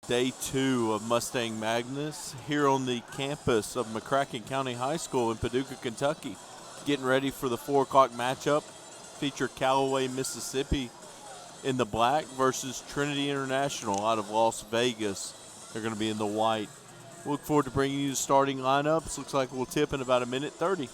day 2 of Mustang Madness here on the campus of McCracken County High School in Paducah, Kentucky. Getting ready for the 4 o'clock matchup. Feature Callaway, Mississippi in the black versus Trinity International out of Las Vegas. They're going to be in the white. Look forward to bringing you the starting lineups. Looks like we'll tip in about a minute 30.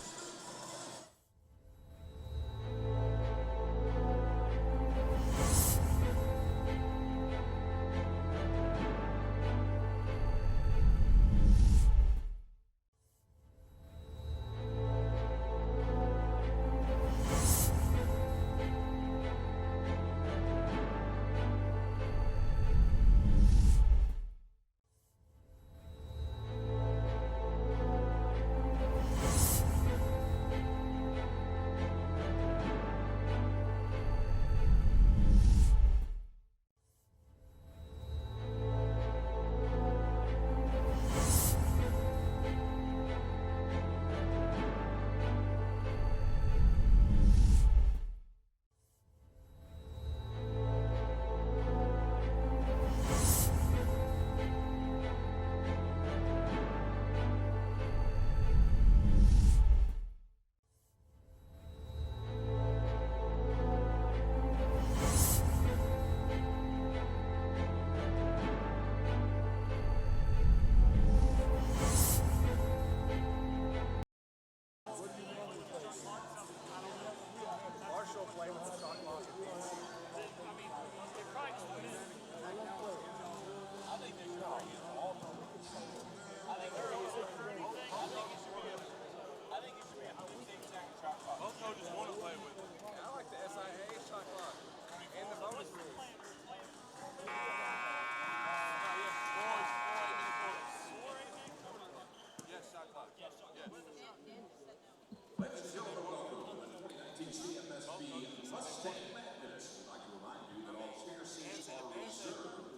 Mustang Madness. I'd like to remind you that all spare seats are reserved.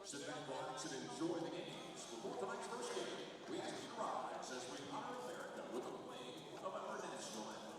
Sit back, relax, and enjoy the games. Before tonight's first game, we ask you to rise as we honor America with a playing of our national anthem.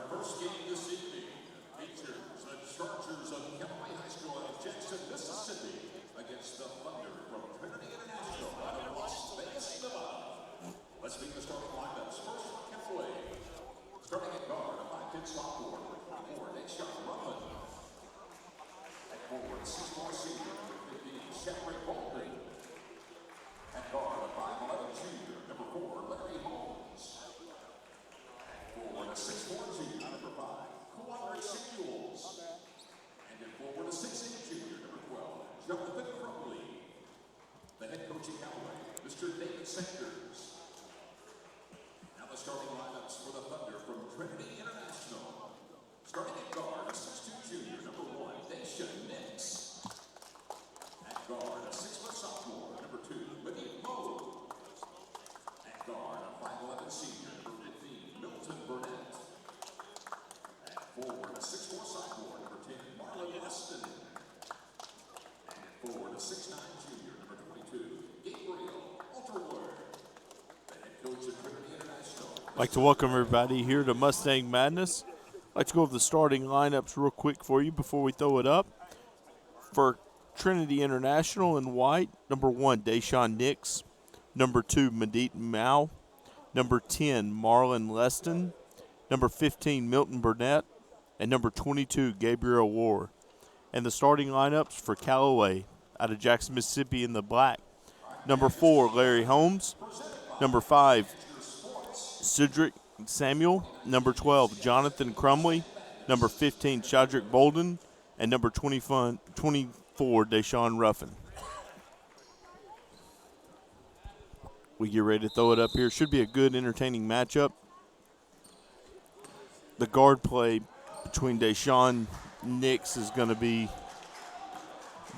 First game this evening features the Chargers of Callaway High School out of Jackson, Mississippi, against the Thunder from Trinity International out of Las Vegas, Nevada. Let's meet the starting lineups. First for Callaway. Starting at guard, a 5'10" sophomore, number 4, Nation Ruffin. At forward, 6'4" senior, number 15, Shepard Baldwin. At guard, a 5'11" junior, number 4, Larry Holmes. Forward, a 6'4" junior, number 5, Callaway Samuels. And then forward, a 6'8" junior, number 12, Jonathan Crumley. The head coach at Callaway, Mr. David Sanders. Now the starting lineups for the Thunder from Trinity International. Starting at guard, a 6'2" junior, number 1, Nation Nix. At guard, a 6' sophomore, number 2, Whitney Moe. At guard, a 5'11" senior, number 15, Milton Burnett. At forward, a 6'4" sophomore, number 10, Marlon Weston. And at forward, a 6'9" junior, number 22, Gabriel Alterwood. The head coach of Trinity International. I'd like to welcome everybody here to Mustang Madness. I'd like to go over the starting lineups real quick for you before we throw it up. For Trinity International in white. Number 1, Deshaun Nix. Number 2, Medit Mao. Number 10, Marlon Leston. Number 15, Milton Burnett. And number 22, Gabriel War. And the starting lineups for Callaway out of Jackson, Mississippi in the black. Number 4, Larry Holmes. Number 5, Cedric Samuel. Number 12, Jonathan Crumley. Number 15, Shadrick Bolden. And number 24, Deshaun Ruffin. We get ready to throw it up here. Should be a good, entertaining matchup. The guard play between Deshaun Nix is going to be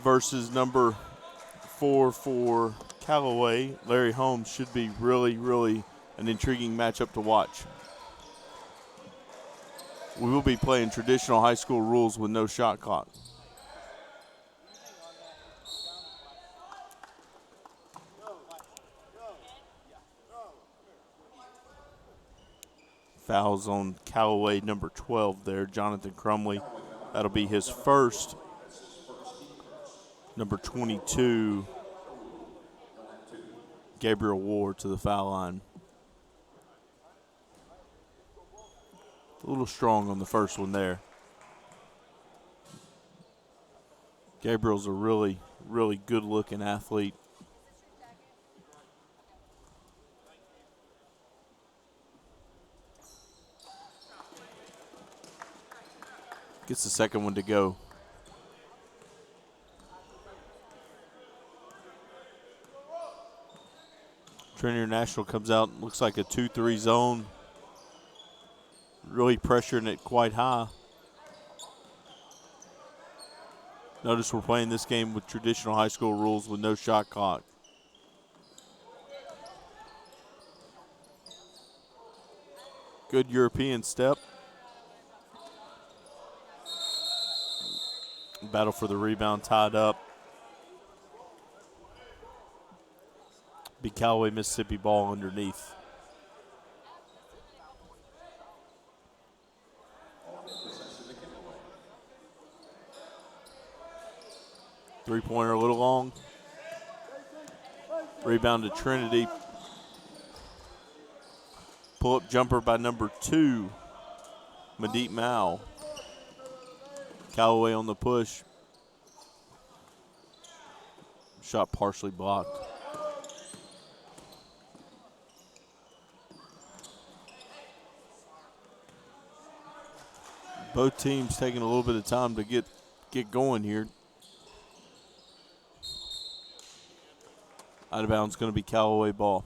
versus number 4 for Callaway. Larry Holmes should be really, really an intriguing matchup to watch. We will be playing traditional high school rules with no shot clock. Fouls on Callaway, number 12 there, Jonathan Crumley. That'll be his first. Number 22, Gabriel Ward to the foul line. A little strong on the first one there. Gabriel's a really, really good-looking athlete. Gets the second one to go. Trinity International comes out, looks like a 2-3 zone. Really pressuring it quite high. Notice we're playing this game with traditional high school rules with no shot clock. Good European step. Battle for the rebound tied up. Be Callaway, Mississippi ball underneath. Three-pointer a little long. Rebound to Trinity. Pull-up jumper by number 2, Medit Mao. Callaway on the push. Shot partially blocked. Both teams taking a little bit of time to get going here. Out of bounds going to be Callaway ball.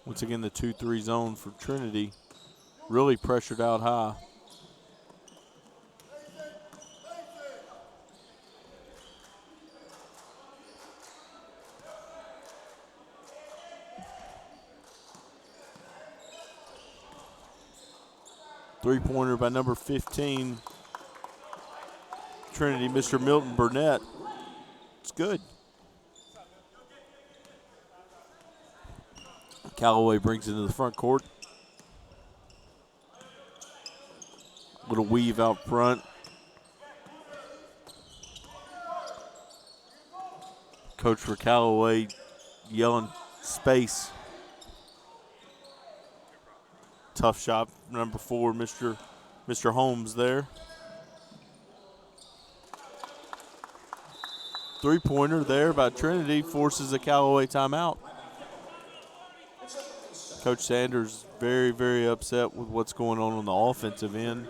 Once again, the 2-3 zone for Trinity. Really pressured out high. Three-pointer by number 15, Trinity, Mr. Milton Burnett. It's good. Callaway brings it to the front court. Little weave out front. Coach for Callaway yelling space. Tough shot, number 4, Mr. Holmes there. Three-pointer there by Trinity forces a Callaway timeout. Coach Sanders very, very upset with what's going on the offensive end.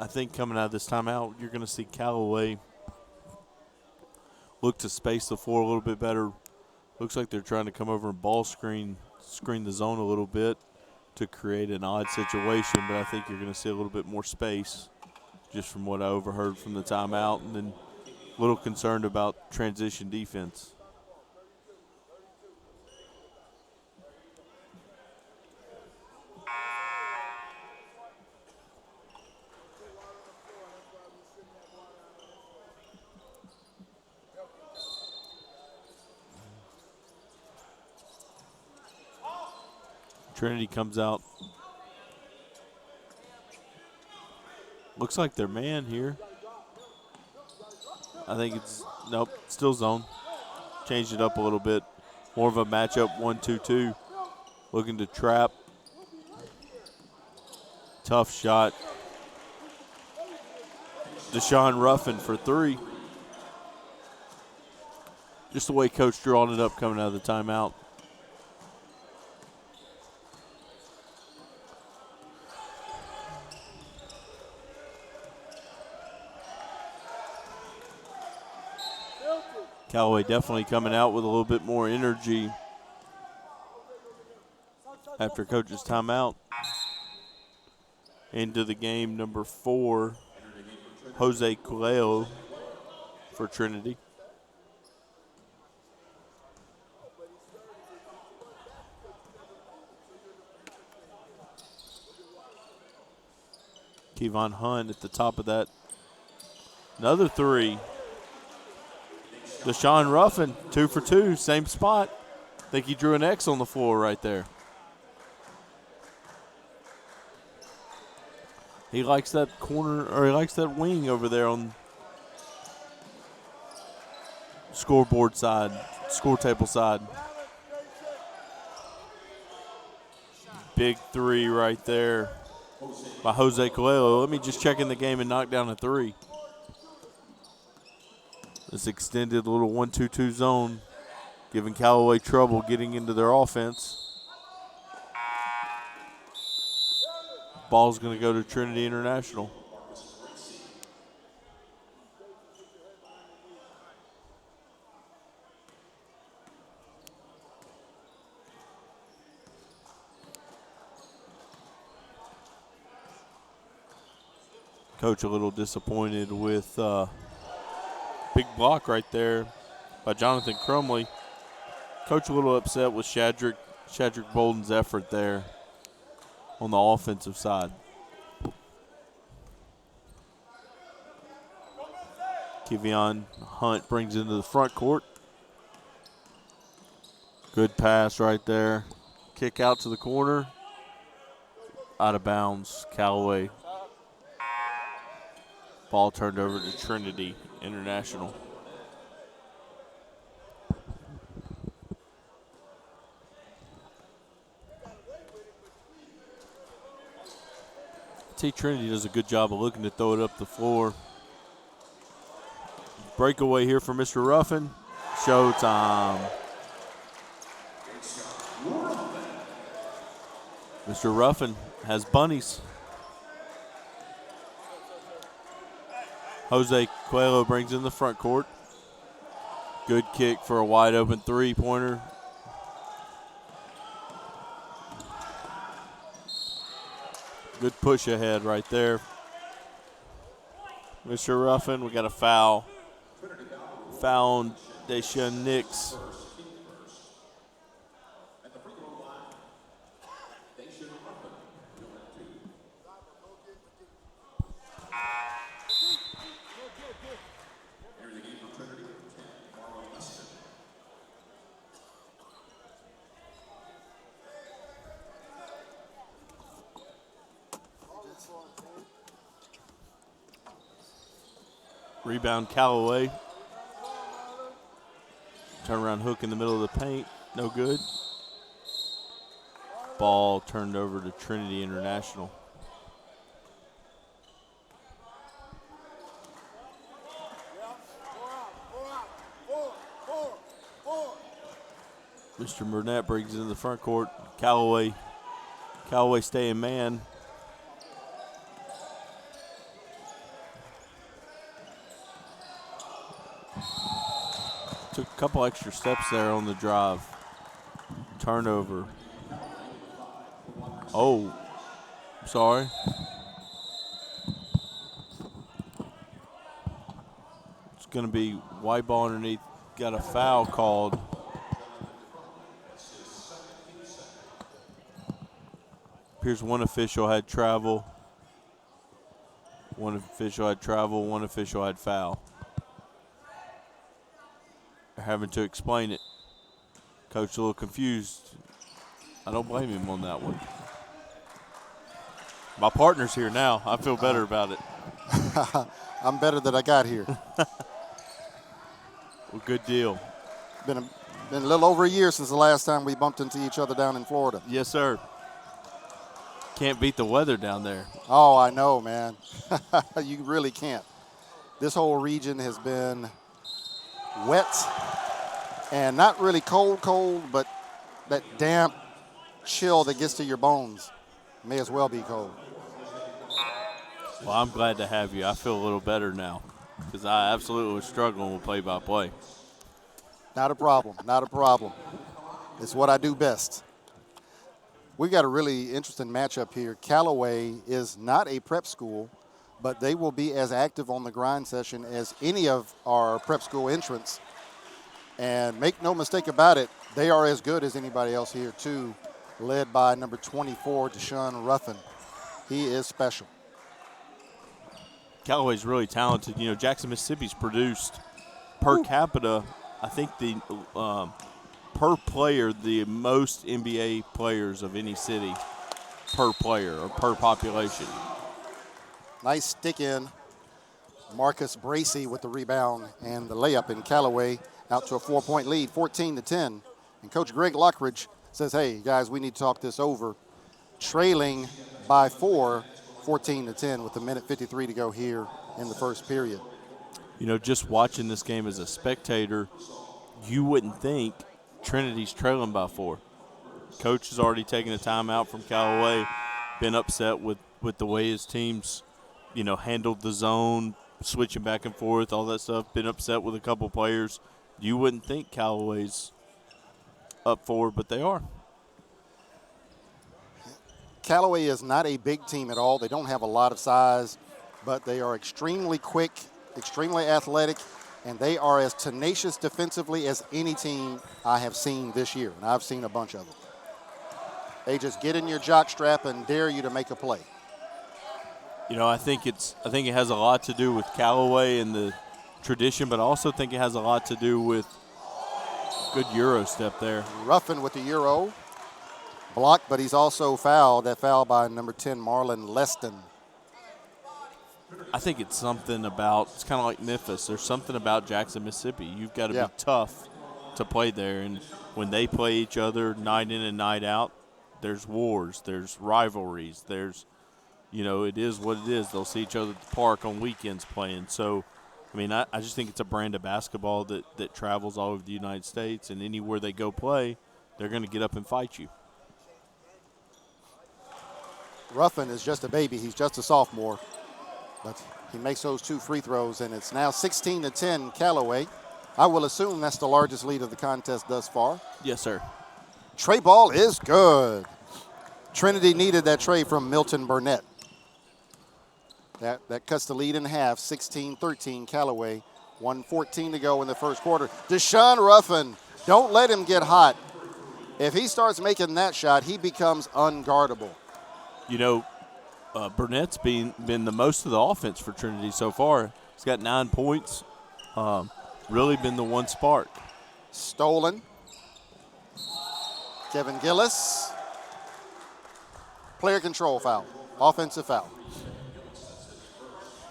I think coming out of this timeout, you're going to see Callaway look to space the floor a little bit better. Looks like they're trying to come over and ball screen the zone a little bit to create an odd situation, but I think you're going to see a little bit more space just from what I overheard from the timeout, and then a little concerned about transition defense. Trinity comes out. Looks like their man here. I think it's, nope, still zone. Changed it up a little bit. More of a matchup 1-2-2. Looking to trap. Tough shot. Deshaun Ruffin for three. Just the way Coach drawing it up coming out of the timeout. Callaway definitely coming out with a little bit more energy after Coach's timeout. Into the game, number 4, Jose Coelho for Trinity. Kevon Hunt at the top of that. Another three. Deshaun Ruffin, 2 for 2, same spot. Think he drew an X on the floor right there. He likes that corner, or he likes that wing over there on scoreboard side, score table side. Big three right there by Jose Coelho. Let me just check in the game and knock down a three. This extended little 1-2-2 zone, giving Callaway trouble getting into their offense. Ball's going to go to Trinity International. Coach a little disappointed with big block right there by Jonathan Crumley. Coach a little upset with Shadrick Bolden's effort there on the offensive side. Kevon Hunt brings into the front court. Good pass right there. Kick out to the corner. Out of bounds, Callaway. Ball turned over to Trinity International. Trinity does a good job of looking to throw it up the floor. Breakaway here for Mr. Ruffin. Showtime. Mr. Ruffin has bunnies. Jose Coelho brings in the front court. Good kick for a wide open three-pointer. Good push ahead right there. Mr. Ruffin, we got a foul. Foul on Deshaun Nix. Rebound Callaway. Turnaround hook in the middle of the paint. No good. Ball turned over to Trinity International. Mr. Burnett brings it in the front court. Callaway staying man. Took a couple extra steps there on the drive. Turnover. Oh, sorry. It's going to be white ball underneath. Got a foul called. Appears one official had travel. One official had foul. They're having to explain it. Coach a little confused. I don't blame him on that one. My partner's here now. I feel better about it. I'm better that I got here. Well, good deal. Been a little over a year since the last time we bumped into each other down in Florida. Yes, sir. Can't beat the weather down there. Oh, I know, man. You really can't. This whole region has been wet and not really cold, but that damp chill that gets to your bones may as well be cold. Well, I'm glad to have you. I feel a little better now because I absolutely was struggling with play-by-play. Not a problem. Not a problem. It's what I do best. We've got a really interesting matchup here. Callaway is not a prep school, but they will be as active on the grind session as any of our prep school entrants. And make no mistake about it, they are as good as anybody else here, too, led by number 24, Deshaun Ruffin. He is special. Callaway's really talented. You know, Jackson, Mississippi's produced per capita, I think the per player, the most NBA players of any city per player or per population. Nice stick in. Marcus Bracey with the rebound and the layup in Callaway out to a 4-point lead, 14-10. And Coach Greg Lockridge says, hey, guys, we need to talk this over. Trailing by 4, 14-10 with a minute 53 to go here in the first period. You know, just watching this game as a spectator, you wouldn't think Trinity's trailing by 4. Coach has already taken a timeout from Callaway, been upset with the way his team's, you know, handled the zone, switching back and forth, all that stuff, been upset with a couple players. You wouldn't think Callaway's up 4, but they are. Callaway is not a big team at all. They don't have a lot of size, but they are extremely quick, extremely athletic, and they are as tenacious defensively as any team I have seen this year, and I've seen a bunch of them. They just get in your jockstrap and dare you to make a play. You know, I think it has a lot to do with Callaway and the tradition, but I also think it has a lot to do with good Euro step there. Ruffin with the Euro. Blocked, but he's also fouled. That foul by number 10, Marlon Leston. I think it's something about, it's kind of like Memphis. There's something about Jackson, Mississippi. You've got to be tough to play there. And when they play each other night in and night out, there's wars, there's rivalries, there's, you know, it is what it is. They'll see each other at the park on weekends playing. So, I mean, I just think it's a brand of basketball that travels all over the United States, and anywhere they go play, they're going to get up and fight you. Ruffin is just a baby. He's just a sophomore. But he makes those 2 free throws, and it's now 16-10 Callaway. I will assume that's the largest lead of the contest thus far. Yes, sir. Tray ball is good. Trinity needed that tray from Milton Burnett. That cuts the lead in half, 16-13 Callaway. 1:14 to go in the first quarter. Deshaun Ruffin, don't let him get hot. If he starts making that shot, he becomes unguardable. You know, Burnett's been the most of the offense for Trinity so far. He's got 9 points. Really been the one spark. Stolen. Kevin Gillis. Player control foul. Offensive foul.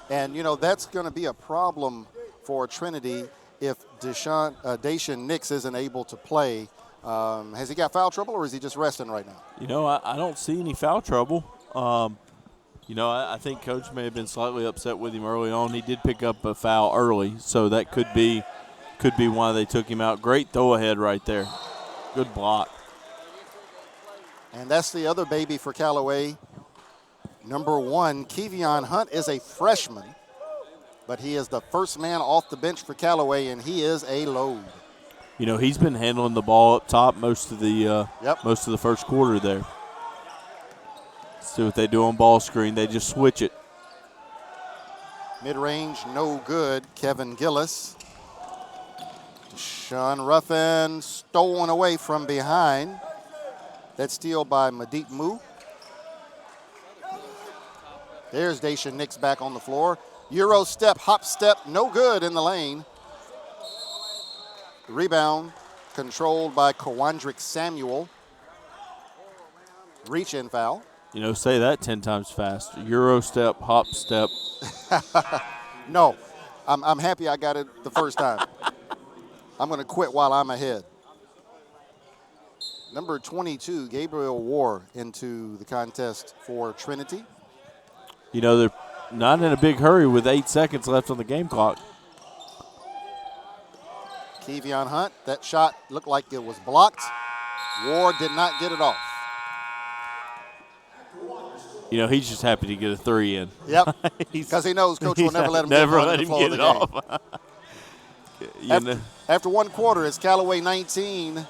And, you know, that's going to be a problem for Trinity if Dacian Nix isn't able to play. Has he got foul trouble, or is he just resting right now? You know, I don't see any foul trouble. You know, I think Coach may have been slightly upset with him early on. He did pick up a foul early, so that could be why they took him out. Great throw-ahead right there. Good block. And that's the other baby for Callaway. Number 1, Kevion Hunt is a freshman, but he is the first man off the bench for Callaway, and he is a load. You know, he's been handling the ball up top most of the first quarter there. See what they do on ball screen. They just switch it. Mid-range, no good. Kevin Gillis. Deshaun Ruffin stolen away from behind. That steal by Madit Mu. There's Dacian Nix back on the floor. Euro step, hop step, no good in the lane. Rebound controlled by Kawandrick Samuel. Reach-in foul. You know, say that 10 times fast. Euro step, hop step. No, I'm happy I got it the first time. I'm going to quit while I'm ahead. Number 22, Gabriel War, into the contest for Trinity. You know, they're not in a big hurry with 8 seconds left on the game clock. Kevion Hunt, that shot looked like it was blocked. War did not get it off. You know, he's just happy to get a 3 in. Yep, because he knows Coach will never let him get it off. After one quarter, it's Callaway 19,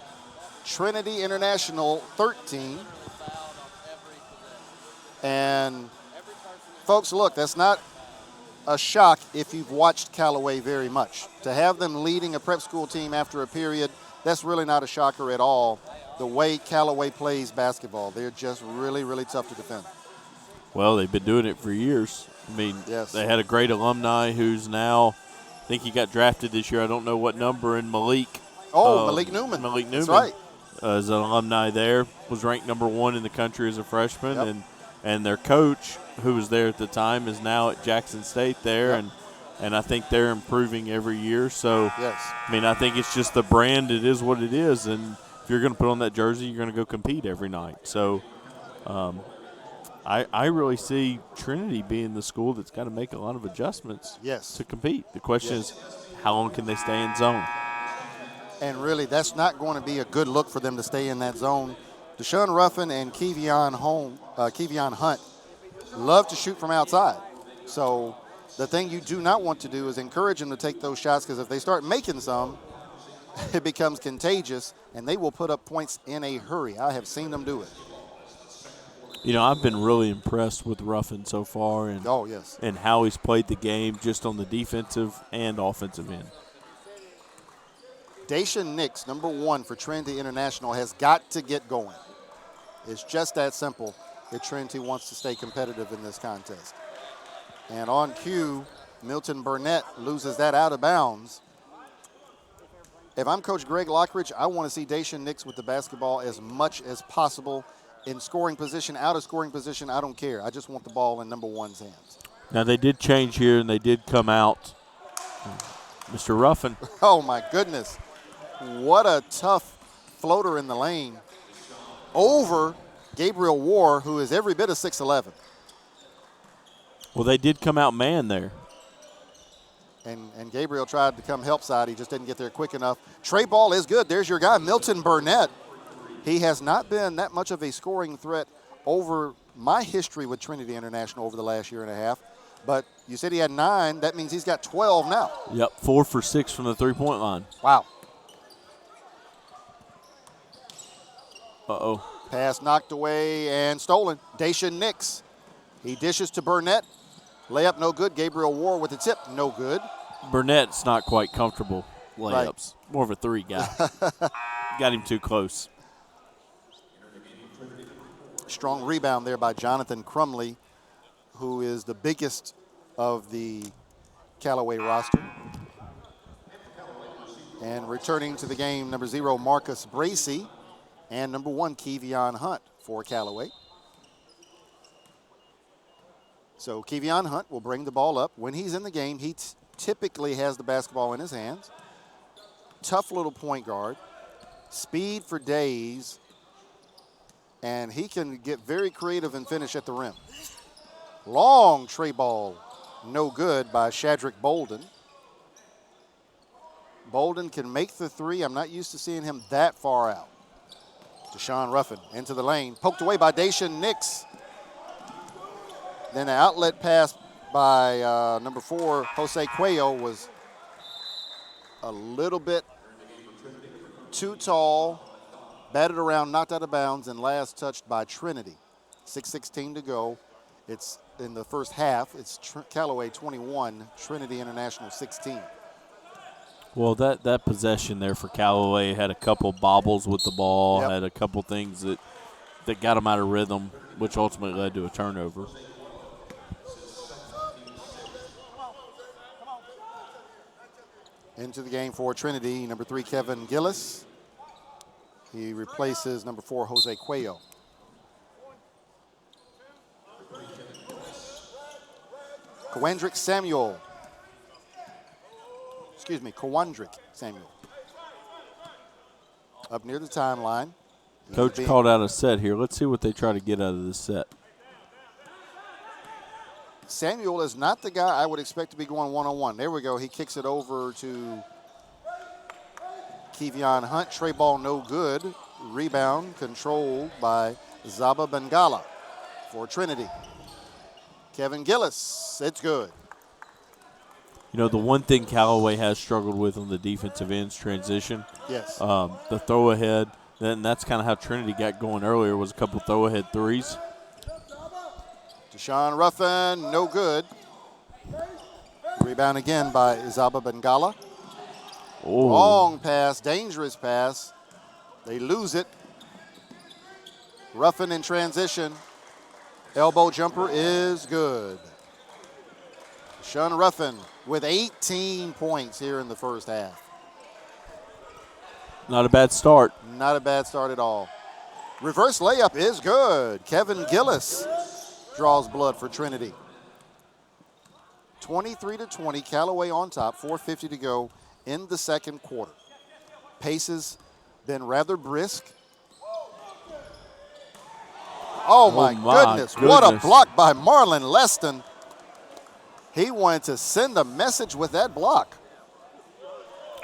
Trinity International 13. And, folks, look, that's not a shock if you've watched Callaway very much. To have them leading a prep school team after a period, that's really not a shocker at all. The way Callaway plays basketball, they're just really, really tough to defend. Well, they've been doing it for years. I mean, yes. They had a great alumni who's now, I think he got drafted this year. I don't know what number, in Malik. Malik Newman. Malik Newman. That's right. As an alumni there, was ranked number 1 in the country as a freshman. Yep. And their coach, who was there at the time, is now at Jackson State there. Yep. And I think they're improving every year. So, yes. I mean, I think it's just the brand. It is what it is. And if you're going to put on that jersey, you're going to go compete every night. So, I really see Trinity being the school that's got to make a lot of adjustments to compete. The question is, how long can they stay in zone? And really, that's not going to be a good look for them to stay in that zone. Deshaun Ruffin and Kevion Hunt love to shoot from outside. So the thing you do not want to do is encourage them to take those shots, because if they start making some, it becomes contagious, and they will put up points in a hurry. I have seen them do it. You know, I've been really impressed with Ruffin so far, and and how he's played the game just on the defensive and offensive end. Dacian Nix, number 1 for Trinity International, has got to get going. It's just that simple if Trinity wants to stay competitive in this contest. And on cue, Milton Burnett loses that out of bounds. If I'm Coach Greg Lockridge, I want to see Dacian Nix with the basketball as much as possible. In scoring position, out of scoring position, I don't care. I just want the ball in number 1's hands. Now, they did change here, and they did come out. Mr. Ruffin. Oh, my goodness. What a tough floater in the lane over Gabriel War, who is every bit of 6'11". Well, they did come out man there. And Gabriel tried to come help side. He just didn't get there quick enough. Trey ball is good. There's your guy, Milton Burnett. He has not been that much of a scoring threat over my history with Trinity International over the last year and a half. But you said he had 9. That means he's got 12 now. Yep, 4 for 6 from the three-point line. Wow. Uh-oh. Pass knocked away and stolen. Dacian Nix. He dishes to Burnett. Layup no good. Gabriel War with the tip, no good. Burnett's not quite comfortable layups. Right. More of a 3 guy. Got him too close. Strong rebound there by Jonathan Crumley, who is the biggest of the Callaway roster. And returning to the game, number 0, Marcus Bracey, and number 1, Kevion Hunt for Callaway. So Kevion Hunt will bring the ball up. When he's in the game, he typically has the basketball in his hands. Tough little point guard. Speed for days. And he can get very creative and finish at the rim. Long tray ball, no good by Shadrick Bolden. Bolden can make the 3. I'm not used to seeing him that far out. Deshaun Ruffin into the lane, poked away by Dacian Nix. Then the outlet pass by number 4, Jose Cuello, was a little bit too tall. Batted around, knocked out of bounds, and last touched by Trinity. 6:16 to go. It's in the first half. It's Callaway 21, Trinity International 16. Well, that possession there for Callaway had a couple bobbles with the ball, Yep. had a couple things that got them out of rhythm, which ultimately led to a turnover. Into the game for Trinity, number 3, Kevin Gillis. He replaces number 4, Jose Cuello. Kawandrick Samuel. Excuse me, Kawandrick Samuel. Up near the timeline. Coach called out a set here. Let's see what they try to get out of this set. Samuel is not the guy I would expect to be going one-on-one. There we go. He kicks it over to Kevion Hunt. Tray ball no good. Rebound controlled by Zaba Bengala for Trinity. Kevin Gillis, it's good. You know, the one thing Callaway has struggled with on the defensive end's transition, Yes. the throw ahead, then that's kind of how Trinity got going earlier, was a couple throw ahead threes. Deshaun Ruffin, no good. Rebound again by Zaba Bengala. Oh. Long pass, dangerous pass. They lose it. Ruffin in transition. Elbow jumper is good. Deshaun Ruffin with 18 points here in the first half. Not a bad start. Not a bad start at all. Reverse layup is good. Kevin Gillis draws blood for Trinity. 23-20, Callaway on top, 4:50 to go in the second quarter. Pace has been rather brisk. Oh my goodness, what a block by Marlon Leston. He wanted to send a message with that block.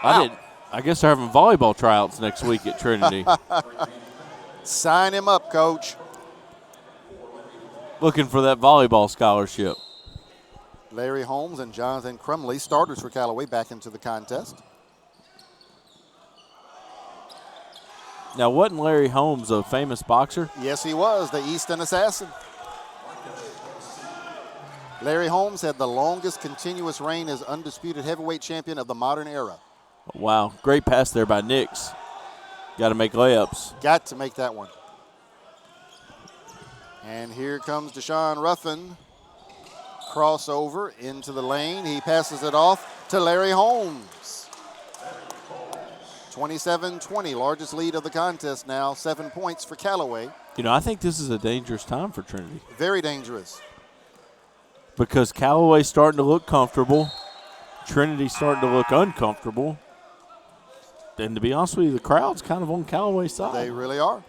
I guess they're having volleyball tryouts next week at Trinity. Sign him up, coach. Looking for that volleyball scholarship. Larry Holmes and Jonathan Crumley, starters for Callaway, back into the contest. Now, wasn't Larry Holmes a famous boxer? Yes, he was, the Easton Assassin. Larry Holmes had the longest continuous reign as undisputed heavyweight champion of the modern era. Wow, great pass there by Nix. Got to make layups. Got to make that one. And here comes Deshaun Ruffin. Crossover into the lane. He passes it off to Larry Holmes. 27-20, largest lead of the contest now. 7 points for Callaway. You know, I think this is a dangerous time for Trinity. Very dangerous. Because Callaway's starting to look comfortable. Trinity's starting to look uncomfortable. And to be honest with you, the crowd's kind of on Callaway's side. They really are.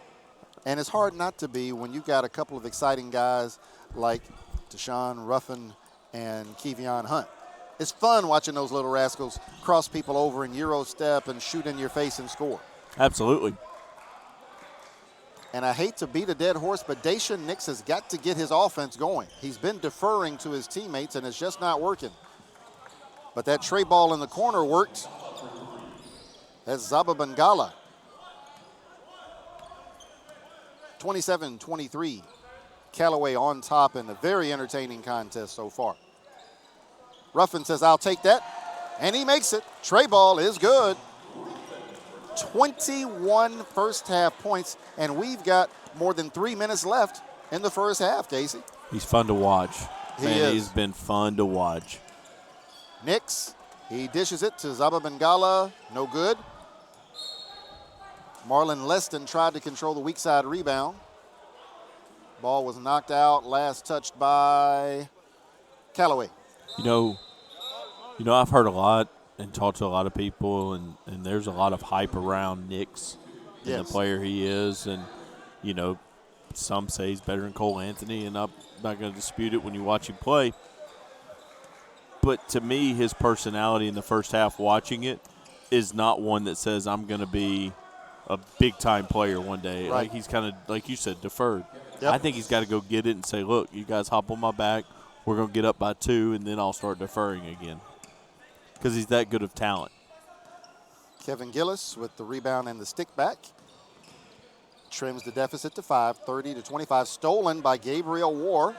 And it's hard not to be when you've got a couple of exciting guys like Deshaun Ruffin and Kevion Hunt. It's fun watching those little rascals cross people over and Euro step and shoot in your face and score. Absolutely. And I hate to beat a dead horse, but Daishan Nix has got to get his offense going. He's been deferring to his teammates, and it's just not working. But that tray ball in the corner worked. That's Zaba Bengala. 27-23. Callaway on top in a very entertaining contest so far. Ruffin says, I'll take that. And he makes it. Tray ball is good. 21 first half points, and we've got more than 3 minutes left in the first half, Casey. He's fun to watch. Man, he's been fun to watch. Nix, he dishes it to Zaba Bengala. No good. Marlon Leston tried to control the weak side rebound. Ball was knocked out, last touched by Callaway. You know, I've heard a lot and talked to a lot of people, and there's a lot of hype around Nix and Yes. the player he is. And, you know, some say he's better than Cole Anthony, and I'm not going to dispute it when you watch him play. But to me, his personality in the first half watching it is not one that says I'm going to be a big-time player one day. Right. Like, he's kind of, like you said, deferred. Yep. I think he's got to go get it and say, look, you guys hop on my back. We're going to get up by 2, and then I'll start deferring again. Because he's that good of talent. Kevin Gillis with the rebound and the stick back. Trims the deficit to 5, 30-25. Stolen by Gabriel War.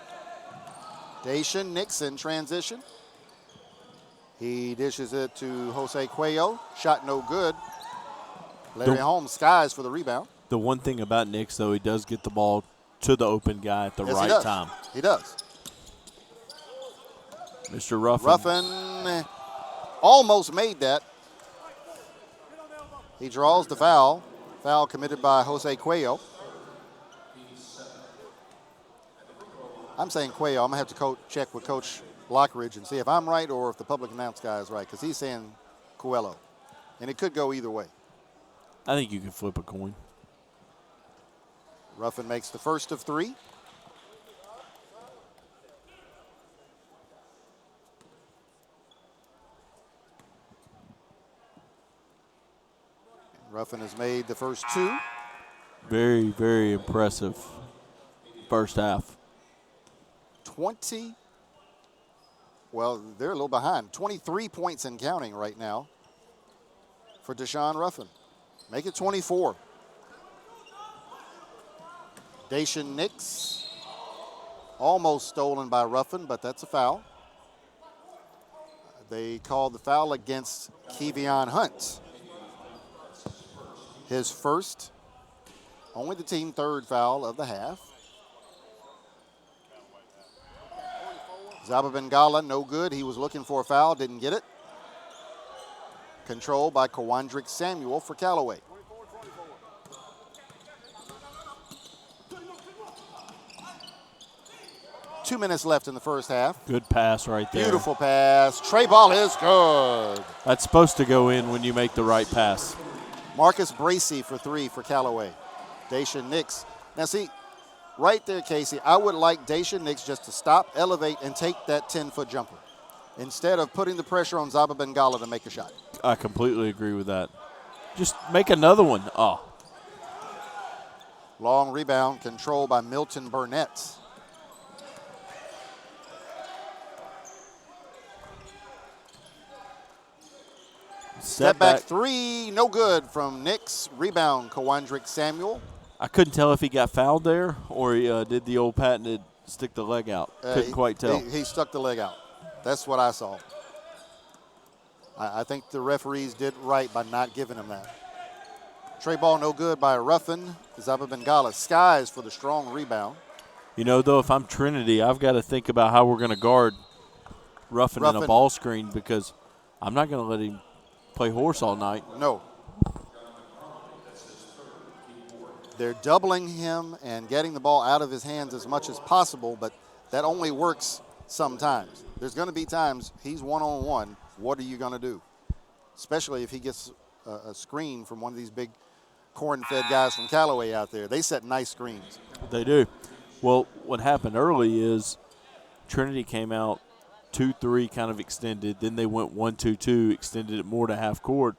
Daishan Nix in transition. He dishes it to Jose Cuello. Shot no good. Larry Holmes skies for the rebound. The one thing about Nix, though, he does get the ball to the open guy at the Yes, right time. He does. Mr. Ruffin. Ruffin almost made that. He draws the foul. Foul committed by Jose Cuello. I'm saying Cuello. I'm going to have to check with Coach Lockridge and see if I'm right or if the public announce guy is right, because he's saying Coelho. And it could go either way. I think you can flip a coin. Ruffin makes the first of 3. Ruffin has made the first 2. Very, very impressive first half. 20. Well, they're a little behind. 23 points and counting right now for Deshaun Ruffin. Make it 24. Dacian Nix, almost stolen by Ruffin, but that's a foul. They called the foul against Kevion Hunt. His first, only the team third foul of the half. Zaba Bengala, no good. He was looking for a foul, didn't get it. Controlled by Kawandrick Samuel for Callaway. Two minutes left in the first half. Good pass right there. Beautiful pass. Tray ball is good. That's supposed to go in when you make the right pass. Marcus Bracey for 3 for Callaway. Dacian Nix. Now see, right there, Casey, I would like Dacian Nix just to stop, elevate, and take that 10-foot jumper instead of putting the pressure on Zaba Bengala to make a shot. I completely agree with that. Just make another one. Oh. Long rebound controlled by Milton Burnett. Step back 3, no good from Nix. Rebound, Kawandrick Samuel. I couldn't tell if he got fouled there or he did the old patented stick the leg out. Couldn't quite tell. He stuck the leg out. That's what I saw. I think the referees did right by not giving him that. Tray ball no good by Ruffin. Zaba Bengala skies for the strong rebound. You know, though, if I'm Trinity, I've got to think about how we're going to guard Ruffin in a ball screen because I'm not going to let him play horse all night. No. They're doubling him and getting the ball out of his hands as much as possible, but that only works sometimes. There's going to be times he's one-on-one. What are you going to do? Especially if he gets a screen from one of these big corn-fed guys from Callaway out there. They set nice screens. They do. Well, what happened early is Trinity came out 2-3 kind of extended. Then they went 1-2-2, extended it more to half court.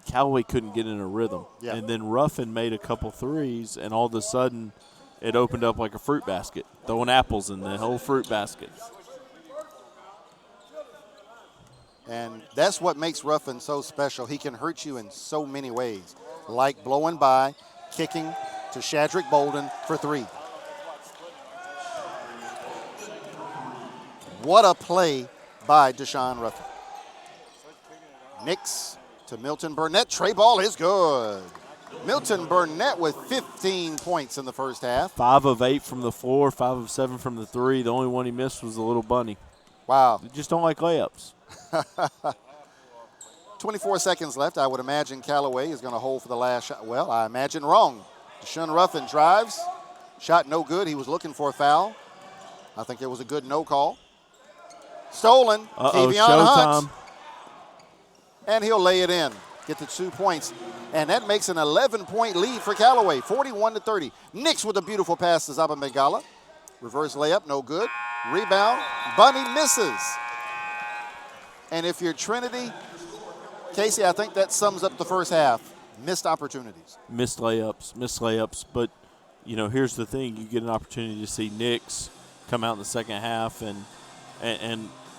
Callaway couldn't get in a rhythm. Yeah. And then Ruffin made a couple threes, and all of a sudden it opened up like a fruit basket, throwing apples in the whole fruit basket. And that's what makes Ruffin so special. He can hurt you in so many ways, like blowing by, kicking to Shadrick Bolden for 3. What a play by Deshaun Ruffin. Nix to Milton Burnett. Tray ball is good. Milton Burnett with 15 points in the first half. 5 of 8 from the floor, 5 of 7 from the 3. The only one he missed was the little bunny. Wow. You just don't like layups. 24 seconds left. I would imagine Callaway is going to hold for the last shot. Well, I imagine wrong. Deshaun Ruffin drives. Shot no good. He was looking for a foul. I think it was a good no call. Stolen. Kevion Hunt. And he'll lay it in. Get the 2 points. And that makes an 11-point lead for Callaway, 41-30. Nix with a beautiful pass to Zaba Bengala. Reverse layup, no good. Rebound. Bunny misses. And if you're Trinity, Casey, I think that sums up the first half. Missed opportunities. Missed layups. But, you know, here's the thing. You get an opportunity to see Nix come out in the second half and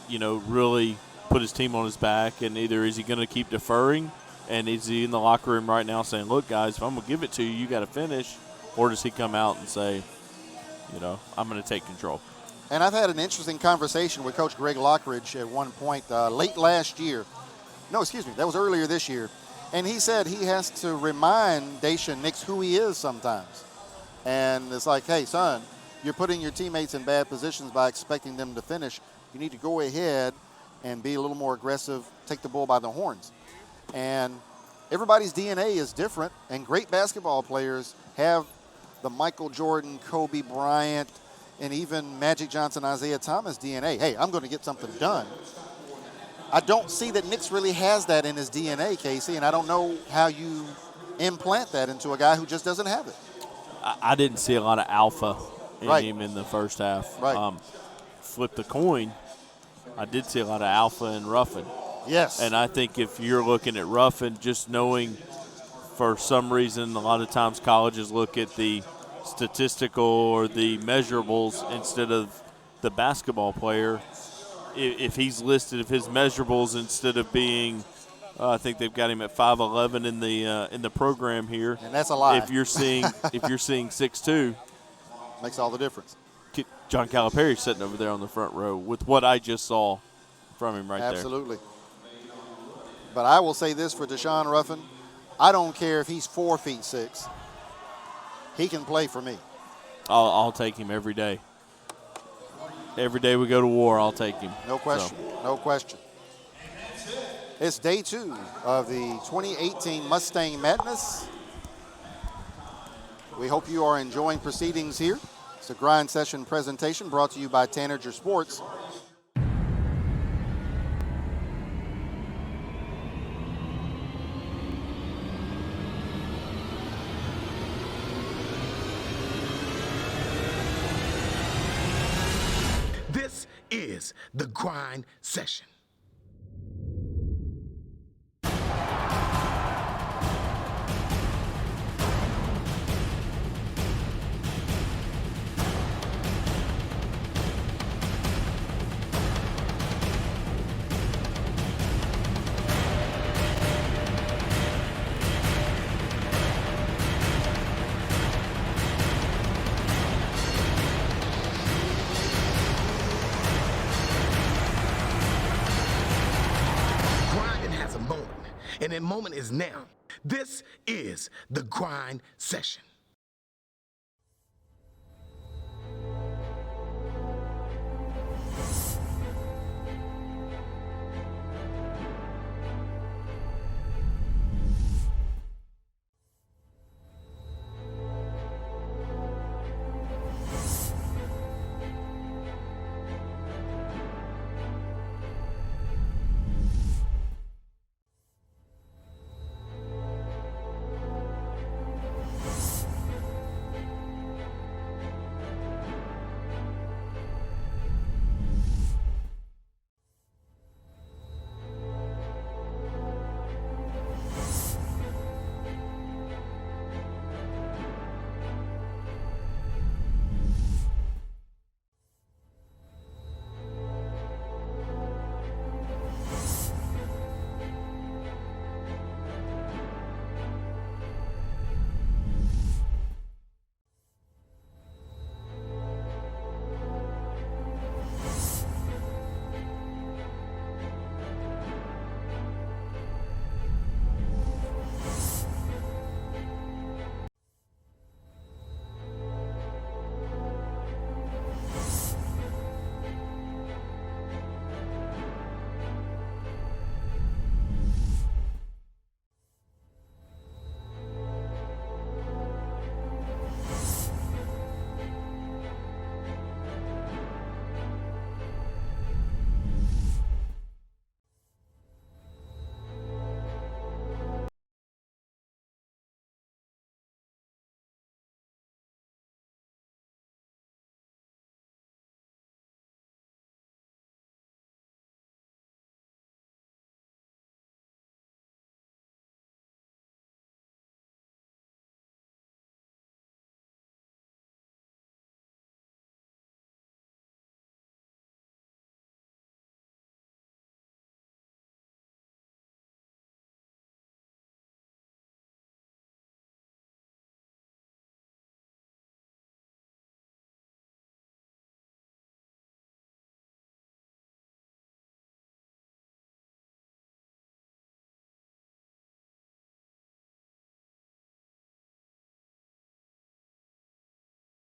you know, really put his team on his back. And either is he going to keep deferring, and is he in the locker room right now saying, look, guys, if I'm going to give it to you, you got to finish, or does he come out and say, you know, I'm going to take control? And I've had an interesting conversation with Coach Greg Lockridge at one point late last year. No, excuse me, that was earlier this year. And he said he has to remind Dacian Nix who he is sometimes. And it's like, hey, son, you're putting your teammates in bad positions by expecting them to finish. You need to go ahead and be a little more aggressive, take the bull by the horns. And everybody's DNA is different, and great basketball players have the Michael Jordan, Kobe Bryant, and even Magic Johnson, Isaiah Thomas DNA. Hey, I'm going to get something done. I don't see that Nix really has that in his DNA, Casey, and I don't know how you implant that into a guy who just doesn't have it. I didn't see a lot of alpha in Right. him in the first half. Right. Flip the coin, I did see a lot of alpha in Ruffin. Yes. And I think if you're looking at Ruffin, just knowing for some reason a lot of times colleges look at the statistical or the measurables instead of the basketball player. If he's listed of his measurables instead of being, I think they've got him at 5'11" in the program here. And that's a lie. If you're seeing 6'2", makes all the difference. John Calipari's sitting over there on the front row with what I just saw from him right there. Absolutely. But I will say this for Deshaun Ruffin. I don't care if he's 4'6". He can play for me. I'll take him every day. Every day we go to war, I'll take him. No question. No question. It's day 2 of the 2018 Mustang Madness. We hope you are enjoying proceedings here. It's a grind session presentation brought to you by Tanager Sports. This is the grind session. And that moment is now. This is the grind session.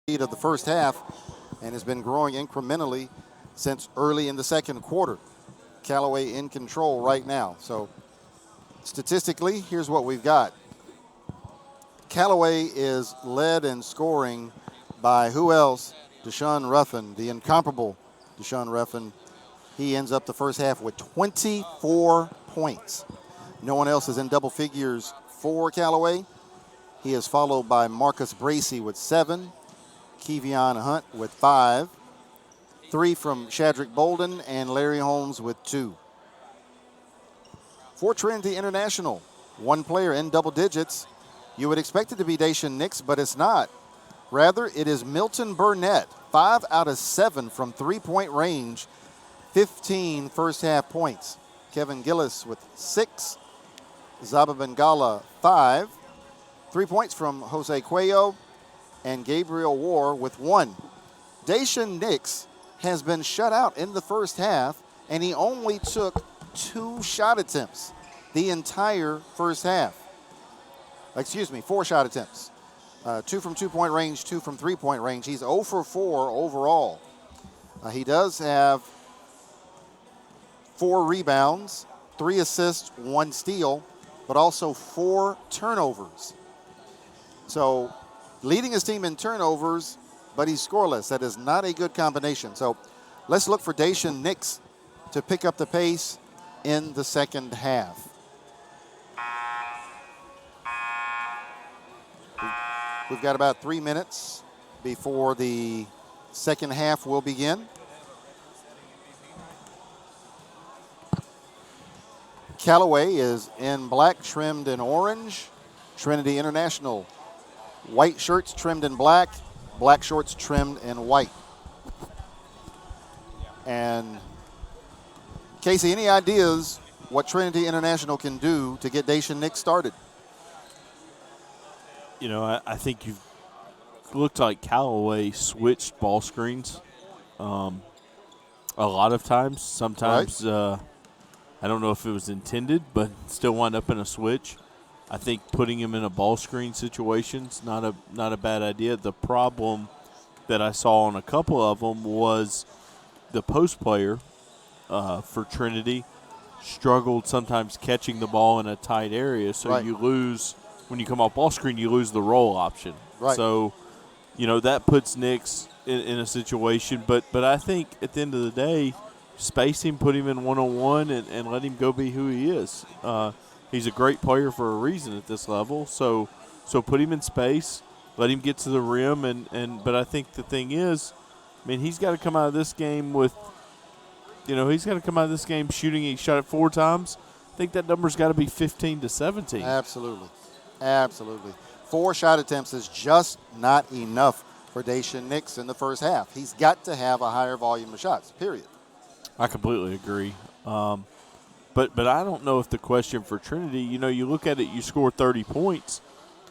Of the first half and has been growing incrementally since early in the second quarter. Callaway in control right now. So statistically, here's what we've got. Callaway is led in scoring by who else? Deshaun Ruffin, the incomparable Deshaun Ruffin, he ends up the first half with 24 points. No one else is in double figures for Callaway. He is followed by Marcus Bracey with 7, Kevion Hunt with 5, 3 from Shadrick Bolden, and Larry Holmes with 2. For Trinity International, one player in double digits. You would expect it to be Dacian Nix, but it's not. Rather, it is Milton Burnett, 5 out of 7 from three-point range, 15 first-half points. Kevin Gillis with 6, Zaba Bengala 5, 3 points from Jose Cuello, and Gabriel War with 1. Dacian Nix has been shut out in the first half, and he only took 2 shot attempts the entire first half. 4 shot attempts. 2 from 2-point range, 2 from 3-point range. He's 0 for 4 overall. He does have 4 rebounds, 3 assists, 1 steal, but also 4 turnovers. So leading his team in turnovers, but he's scoreless. That is not a good combination. So let's look for Dacian Nix to pick up the pace in the second half. We've got about 3 minutes before the second half will begin. Callaway is in black, trimmed in orange. Trinity International, white shirts trimmed in black, black shorts trimmed in white. And Casey, any ideas what Trinity International can do to get Dacian Nix started? You know, I think you've looked like Callaway switched ball screens a lot of times. Sometimes I don't know if it was intended, but still wind up in a switch. I think putting him in a ball screen situation's not a bad idea. The problem that I saw on a couple of them was the post player for Trinity struggled sometimes catching the ball in a tight area, so you lose. When you come off ball screen, you lose the roll option. Right. So, you know, that puts Nix in a situation. But I think at the end of the day, space him, put him in one-on-one, and let him go be who he is. He's a great player for a reason at this level. So put him in space, let him get to the rim. But I think the thing is, I mean, he's got to come out of this game with, he's got to come out of this game shooting. He shot it 4 times. I think that number's got to be 15 to 17. Absolutely. 4 shot attempts is just not enough for Dacian Nix in the first half. He's got to have a higher volume of shots, period. I completely agree. But I don't know if the question for Trinity, you look at it, you score 30 points.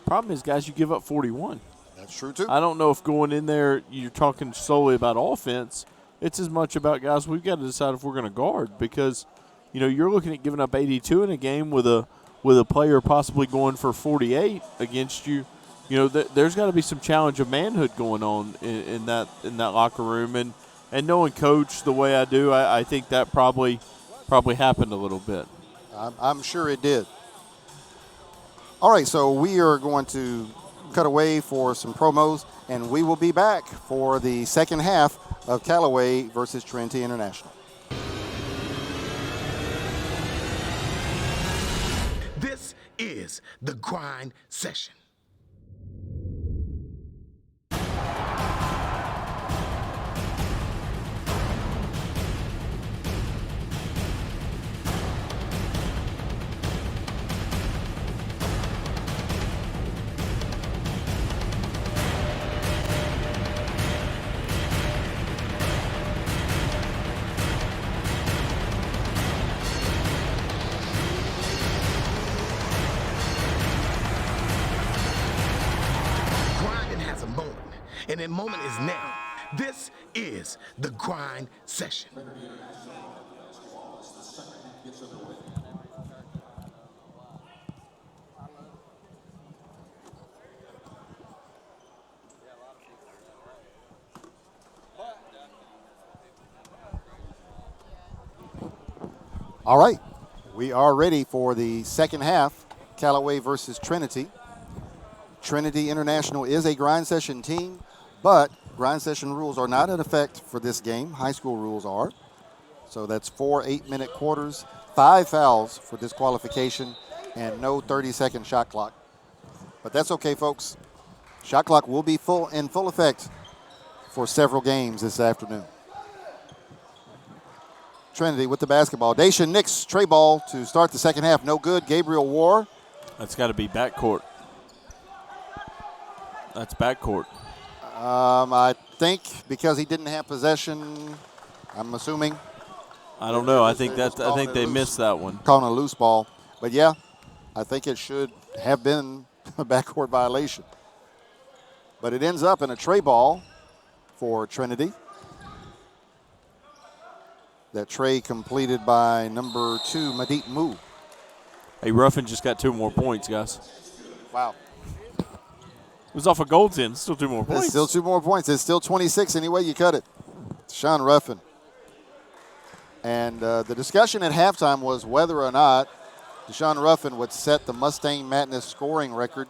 Problem is, guys, you give up 41. That's true, too. I don't know if going in there you're talking solely about offense. It's as much about, guys, we've got to decide if we're going to guard because, you're looking at giving up 82 in a game with a player possibly going for 48 against you. There's got to be some challenge of manhood going on in that locker room. And knowing Coach the way I do, I think that probably happened a little bit. I'm sure it did. All right, so we are going to cut away for some promos, and we will be back for the second half of Callaway versus Trinity International. This is the grind session. And that moment is now. This is the grind session. All right, we are ready for the second half, Callaway versus Trinity. Trinity International is a grind session team, but grind session rules are not in effect for this game. High school rules are. So that's 4 8-minute quarters, 5 fouls for disqualification, and no 30-second shot clock. But that's okay, folks. Shot clock will be in full effect for several games this afternoon. Trinity with the basketball. Dacian Nix, tray ball to start the second half. No good. Gabriel War. That's got to be backcourt. That's backcourt. I think because he didn't have possession, I'm assuming. I don't know. I think they missed that one. Calling a loose ball. But, yeah, I think it should have been a backcourt violation. But it ends up in a tray ball for Trinity. That tray completed by number 2, Madit Mu. Hey, Ruffin just got 2 more points, guys. Wow. It was off a goaltend. Still 2 more points. It's still 2 more points. It's still 26 anyway you cut it. Sean Ruffin. And the discussion at halftime was whether or not Deshaun Ruffin would set the Mustang Madness scoring record.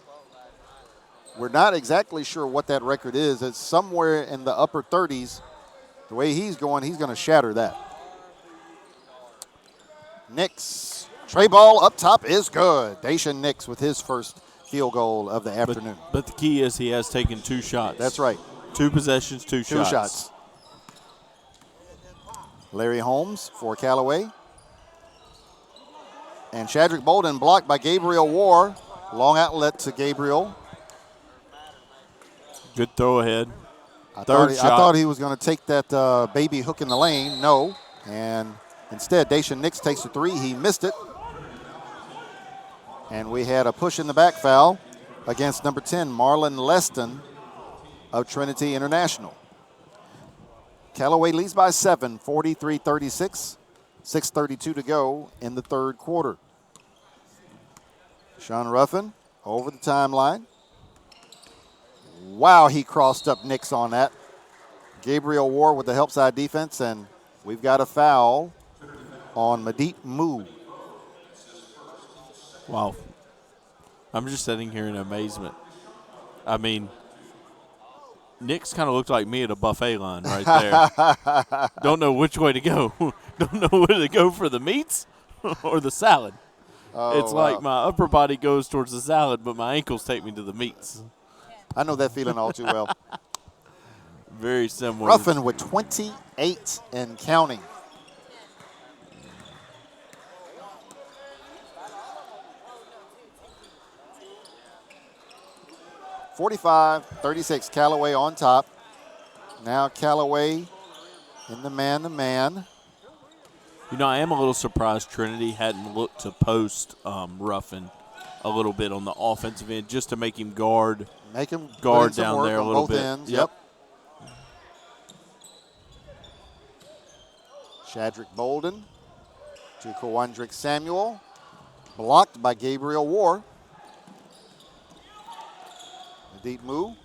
We're not exactly sure what that record is. It's somewhere in the upper 30s. The way he's going to shatter that. Nix, tray ball up top is good. Dacian Nix with his first field goal of the afternoon. But the key is he has taken 2 shots. That's right. 2 possessions, 2 shots. 2 shots. Larry Holmes for Callaway. And Shadrick Bolden blocked by Gabriel War. Long outlet to Gabriel. Good throw ahead. I Third shot. thought he was going to take that baby hook in the lane. No. And instead, Dacian Nix takes a 3. He missed it. And we had a push in the back foul against number 10, Marlon Leston of Trinity International. Callaway leads by 7, 43-36. 6:32 to go in the third quarter. Sean Ruffin over the timeline. Wow, he crossed up Nix on that. Gabriel War with the help side defense, and we've got a foul on Madit Mu. Wow. I'm just sitting here in amazement. I mean, Nix kind of looked like me at a buffet line right there. Don't know which way to go. Don't know whether to go for the meats or the salad. Oh, it's like my upper body goes towards the salad, but my ankles take me to the meats. I know that feeling all too well. Very similar. Ruffin with 28 and counting. (45-36), Callaway on top. Now Callaway in the man-to-man. You know, I am a little surprised Trinity hadn't looked to post Ruffin a little bit on the offensive end just to make him guard. Make him guard put in some down work there a on little both bit. ends. Yep. Shadrick Bolden to Kawandrick Samuel. Blocked by Gabriel War. Deep move.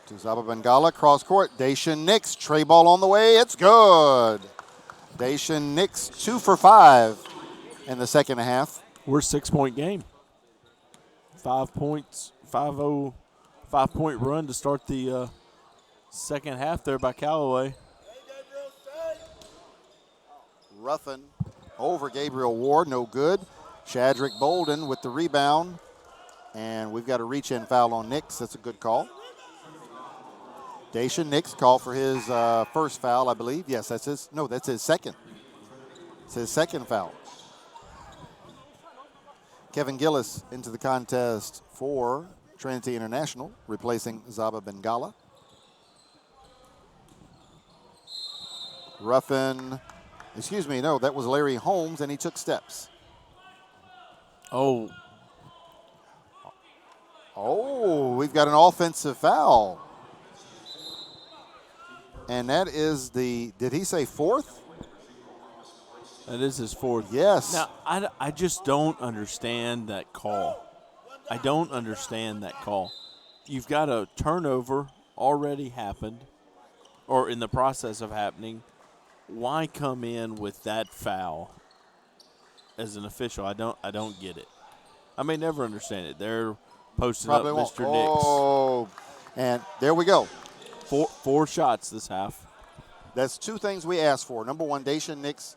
To Zaba Bengala, cross court. Dacian Nix, tray ball on the way. It's good. Dacian Nix, 2 for 5 in the second half. We're a 6-point game. 5 points, 5-0, 5-point run to start the second half there by Callaway. Ruffin over Gabriel Ward, no good. Shadrick Bolden with the rebound. And we've got a reach-in foul on Nix. That's a good call. Dacian Nix called for his first foul, I believe. Yes, that's his second. It's his second foul. Kevin Gillis into the contest for Trinity International, replacing Zaba Bengala. Ruffin, that was Larry Holmes, and he took steps. Oh, we've got an offensive foul. And that is did he say fourth? that is his fourth. Yes. Now, I just don't understand that call. I don't understand that call. You've got a turnover already happened or in the process of happening. Why come in with that foul as an official? I don't get it. I may never understand it. They're posting Probably up won't. Mr. Nix. Oh, and there we go. Four shots this half. That's two things we asked for. Number one, Dacian Nix.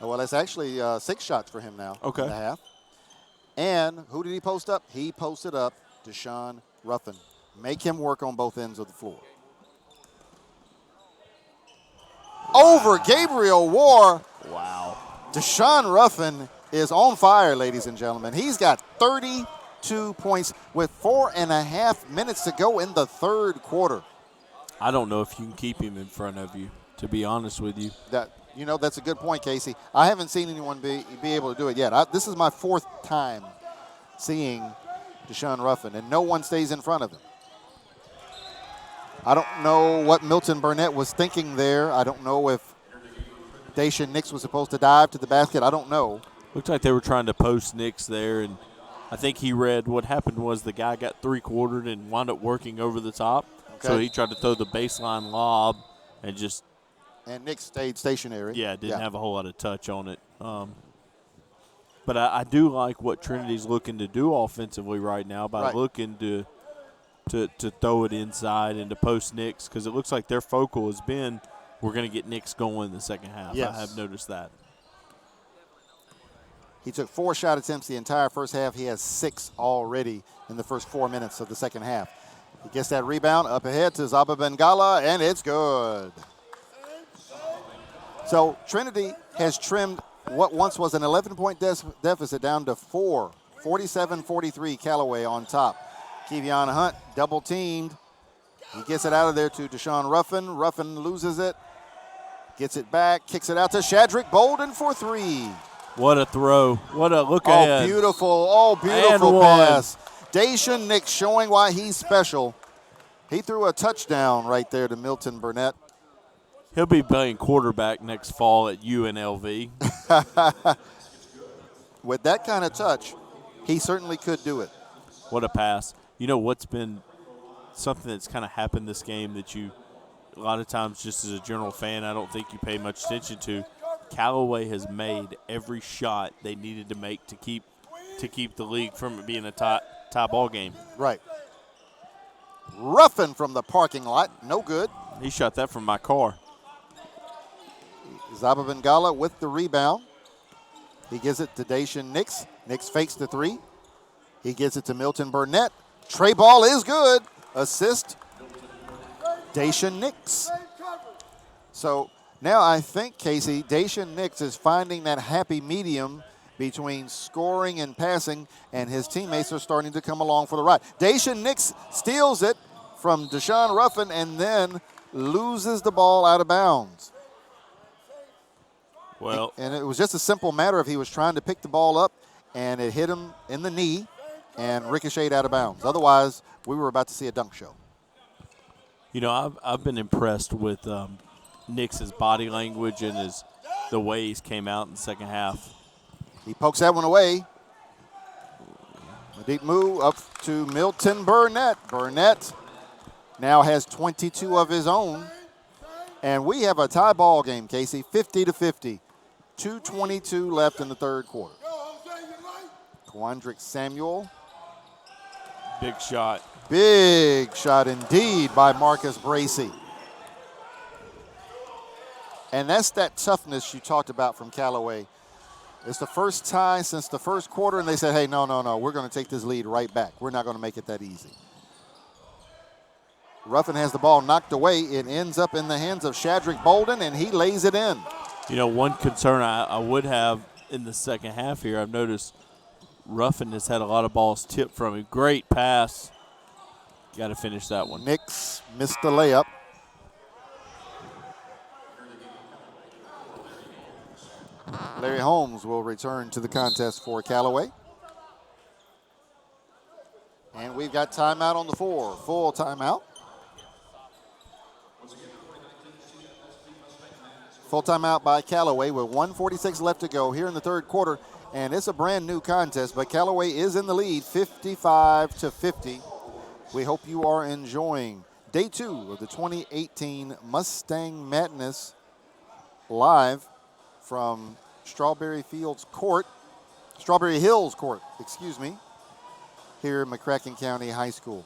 Well, that's actually 6 shots for him now Okay. in the half. And who did he post up? He posted up Deshaun Ruffin. Make him work on both ends of the floor. Over Gabriel War. Wow. Deshaun Ruffin is on fire, ladies and gentlemen. He's got 32 points with 4.5 minutes to go in the third quarter. I don't know if you can keep him in front of you, to be honest with you. That's a good point, Casey. I haven't seen anyone be able to do it yet. This is my 4th time seeing Deshaun Ruffin, and no one stays in front of him. I don't know what Milton Burnett was thinking there. I don't know if Dacian Nix was supposed to dive to the basket. I don't know. Looked like they were trying to post Nix there, and I think he read what happened was the guy got three-quartered and wound up working over the top. Okay. So he tried to throw the baseline lob and just – and Nix stayed stationary. Yeah, didn't have a whole lot of touch on it. But I do like what Trinity's looking to do offensively right now by looking to throw it inside and to post Nix, because it looks like their focal has been we're going to get Nix going in the second half. Yes. I have noticed that. He took 4 shot attempts the entire first half. He has 6 already in the first 4 minutes of the second half. He gets that rebound up ahead to Zaba Bengala, and it's good. So Trinity has trimmed what once was an 11-point deficit down to 4. 47-43, Callaway on top. Kevion Hunt double-teamed. He gets it out of there to Deshaun Ruffin. Ruffin loses it, gets it back, kicks it out to Shadrick Bolden for 3. What a throw. What a look ahead. Beautiful pass. Dacian Nix showing why he's special. He threw a touchdown right there to Milton Burnett. He'll be playing quarterback next fall at UNLV. With that kind of touch, he certainly could do it. What a pass. You know what's been something that's kind of happened this game that you, a lot of times just as a general fan, I don't think you pay much attention to. Callaway has made every shot they needed to make to keep the league from it being a tie ball game. Right. Ruffin from the parking lot, no good. He shot that from my car. Zaba Bengala with the rebound. He gives it to Dacian Nix. Nix fakes the 3. He gives it to Milton Burnett. Tray ball is good. Assist, Dacian Nix. So now I think, Casey, Dacian Nix is finding that happy medium between scoring and passing, and his teammates are starting to come along for the ride. Dacian Nix steals it from Deshaun Ruffin and then loses the ball out of bounds. Well, and it was just a simple matter of he was trying to pick the ball up, and it hit him in the knee and ricocheted out of bounds. Otherwise, we were about to see a dunk show. You know, I've been impressed with Nix's body language and the way he's came out in the second half. He pokes that one away. A deep move up to Milton Burnett. Burnett now has 22 of his own. And we have a tie ball game, Casey, 50-50. 2:22 left in the third quarter. Quandrick Samuel. Big shot. Big shot indeed by Marcus Bracey. And that's that toughness you talked about from Callaway. It's the first tie since the first quarter, and they said, hey, no, we're going to take this lead right back. We're not going to make it that easy. Ruffin has the ball knocked away. It ends up in the hands of Shadrick Bolden, and he lays it in. You know, one concern I would have in the second half here, I've noticed Ruffin has had a lot of balls tipped from him. Great pass. Got to finish that one. Nix missed the layup. Larry Holmes will return to the contest for Callaway. And we've got timeout on the floor. Full timeout. Full timeout by Callaway with 1:46 left to go here in the third quarter. And it's a brand new contest, but Callaway is in the lead 55-50. We hope you are enjoying day 2 of the 2018 Mustang Madness live from Strawberry Hills Court, excuse me. here in McCracken County High School.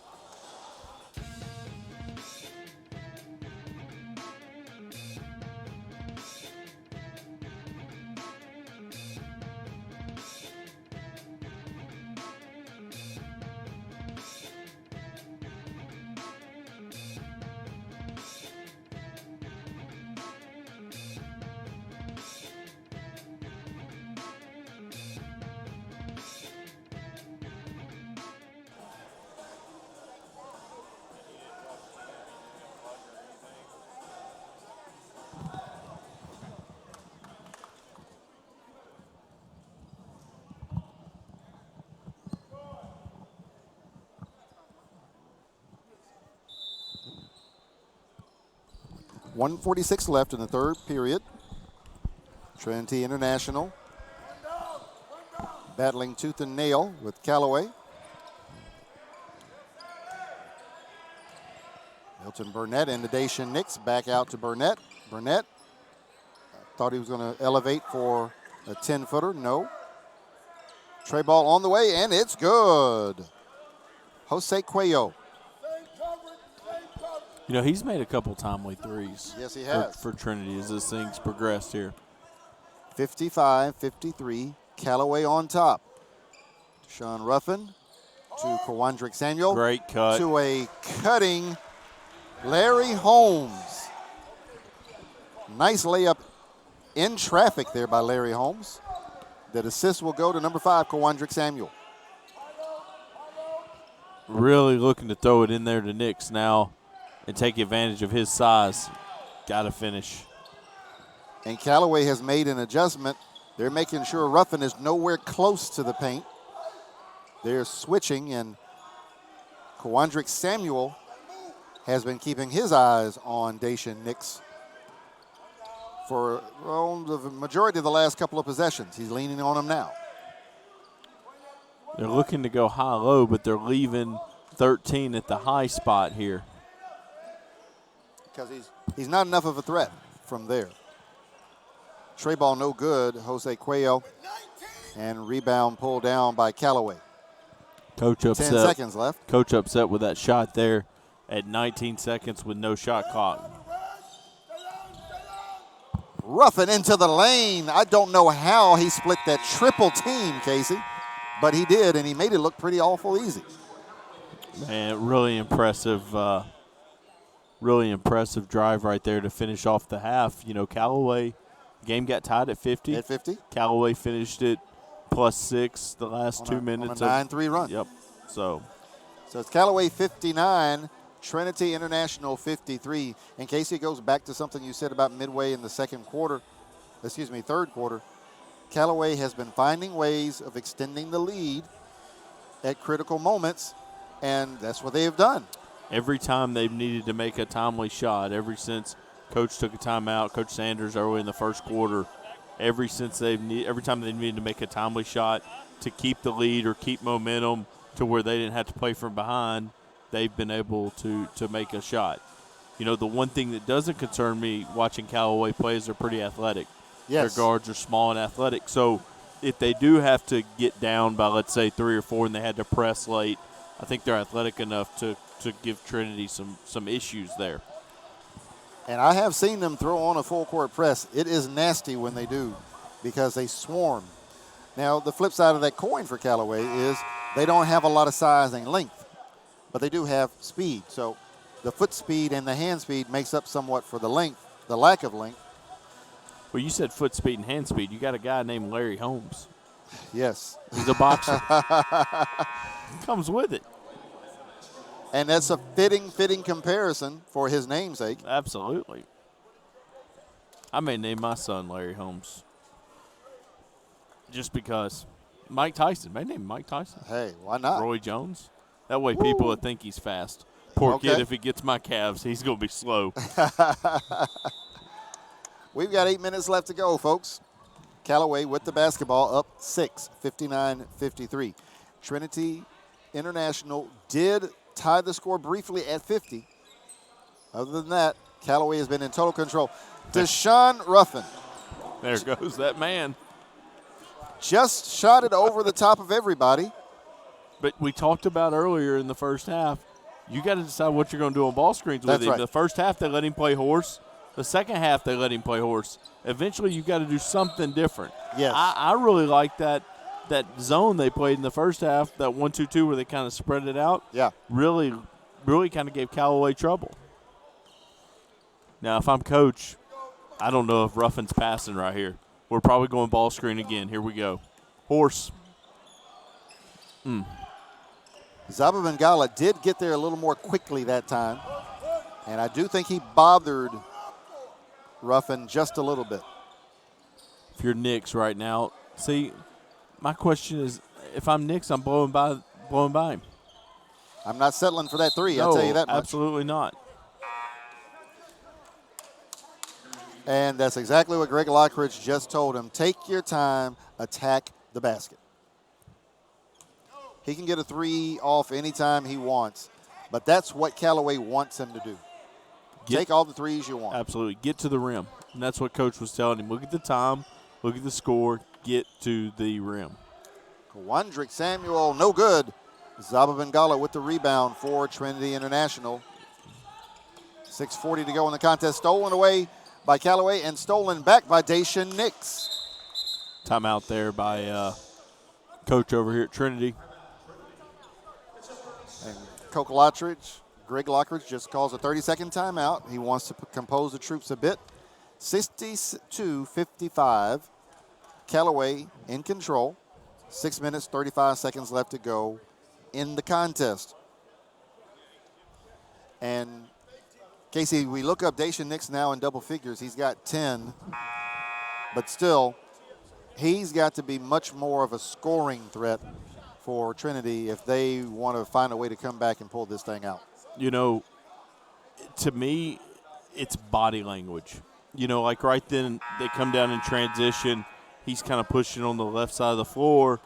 .146 left in the third period. Trinity International battling tooth and nail with Callaway. Milton Burnett and Dacian Nix back out to Burnett. Burnett thought he was going to elevate for a 10-footer. No. Tray ball on the way, and it's good. Jose Cuello. You know, he's made a couple timely threes. Yes, he has. For Trinity as this thing's progressed here. 55-53, Callaway on top. Sean Ruffin to Kawandrick Samuel. Great cut. To a cutting Larry Holmes. Nice layup in traffic there by Larry Holmes. That assist will go to number 5, Kawandrick Samuel. Really looking to throw it in there to Nix now and take advantage of his size. Got to finish. And Callaway has made an adjustment. They're making sure Ruffin is nowhere close to the paint. They're switching, and Kawandrick Samuel has been keeping his eyes on Dacian Nix for the majority of the last couple of possessions. He's leaning on him now. They're looking to go high-low, but they're leaving 13 at the high spot here. Because he's not enough of a threat from there. Tray ball no good, Jose Cuello. And rebound pulled down by Callaway. Coach upset. 10 seconds left. Coach upset with that shot there at 19 seconds with no shot clock. Ruffin into the lane. I don't know how he split that triple team, Casey. But he did, and he made it look pretty awful easy. Man, really impressive drive right there to finish off the half. You know, Callaway, game got tied at 50. At 50. Callaway finished it +6 the last 2 minutes. On a 9-3 run. Yep. So it's Callaway 59, Trinity International 53. And Casey, goes back to something you said about midway in the third quarter. Callaway has been finding ways of extending the lead at critical moments, and that's what they have done. Every time they've needed to make a timely shot, ever since Coach took a timeout, Coach Sanders early in the first quarter, every time they've needed to make a timely shot to keep the lead or keep momentum to where they didn't have to play from behind, they've been able to make a shot. You know, the one thing that doesn't concern me watching Callaway play is they're pretty athletic. Yes. Their guards are small and athletic. So if they do have to get down by, let's say, 3 or 4 and they had to press late, I think they're athletic enough to give Trinity some issues there. And I have seen them throw on a full court press. It is nasty when they do because they swarm. Now, the flip side of that coin for Callaway is they don't have a lot of size and length, but they do have speed. So the foot speed and the hand speed makes up somewhat for the lack of length. Well, you said foot speed and hand speed. You got a guy named Larry Holmes. Yes. He's a boxer. Comes with it. And that's a fitting comparison for his namesake. Absolutely. I may name my son Larry Holmes. Just because. Mike Tyson. May name Mike Tyson. Hey, why not? Roy Jones. That way people will think he's fast. Poor kid, if he gets my calves, he's going to be slow. We've got 8 minutes left to go, folks. Callaway with the basketball up 6, 59-53. Trinity International did tie the score briefly at 50. Other than that, Callaway has been in total control. Deshaun Ruffin. There goes that man. Just shot it over the top of everybody. But we talked about earlier in the first half, you got to decide what you're going to do on ball screens with That's him. right. The first half, they let him play horse. The second half, they let him play horse. Eventually, you got to do something different. Yes. I really like that zone they played in the first half, that 1-2-2 where they kind of spread it out. Yeah. Really, really kind of gave Callaway trouble. Now, if I'm coach, I don't know if Ruffin's passing right here. We're probably going ball screen again. Here we go. Horse. Zaba Bengala did get there a little more quickly that time, and I do think he bothered Ruffin just a little bit. If you're Knicks right now, see, my question is, if I'm Knicks, I'm blowing by him. I'm not settling for that three, No, I'll tell you that much. absolutely not. And that's exactly what Greg Lockridge just told him. Take your time, attack the basket. He can get a three off anytime he wants, but that's what Callaway wants him to do. Take all the threes you want. Absolutely. Get to the rim. And that's what Coach was telling him. Look at the time, look at the score, get to the rim. Wandrick Samuel, no good. Zaba Bengala with the rebound for Trinity International. 6:40 to go in the contest. Stolen away by Callaway and stolen back by Dacian Nix. Timeout there by Coach over here at Trinity. And Greg Lockridge just calls a 30-second timeout. He wants to compose the troops a bit. 62-55. Callaway in control. 6 minutes, 35 seconds left to go in the contest. And Casey, we look up Dacian Nix now in double figures. He's got 10, but still, he's got to be much more of a scoring threat for Trinity if they want to find a way to come back and pull this thing out. You know, to me, it's body language. You know, like right then they come down in transition. He's kind of pushing on the left side of the floor,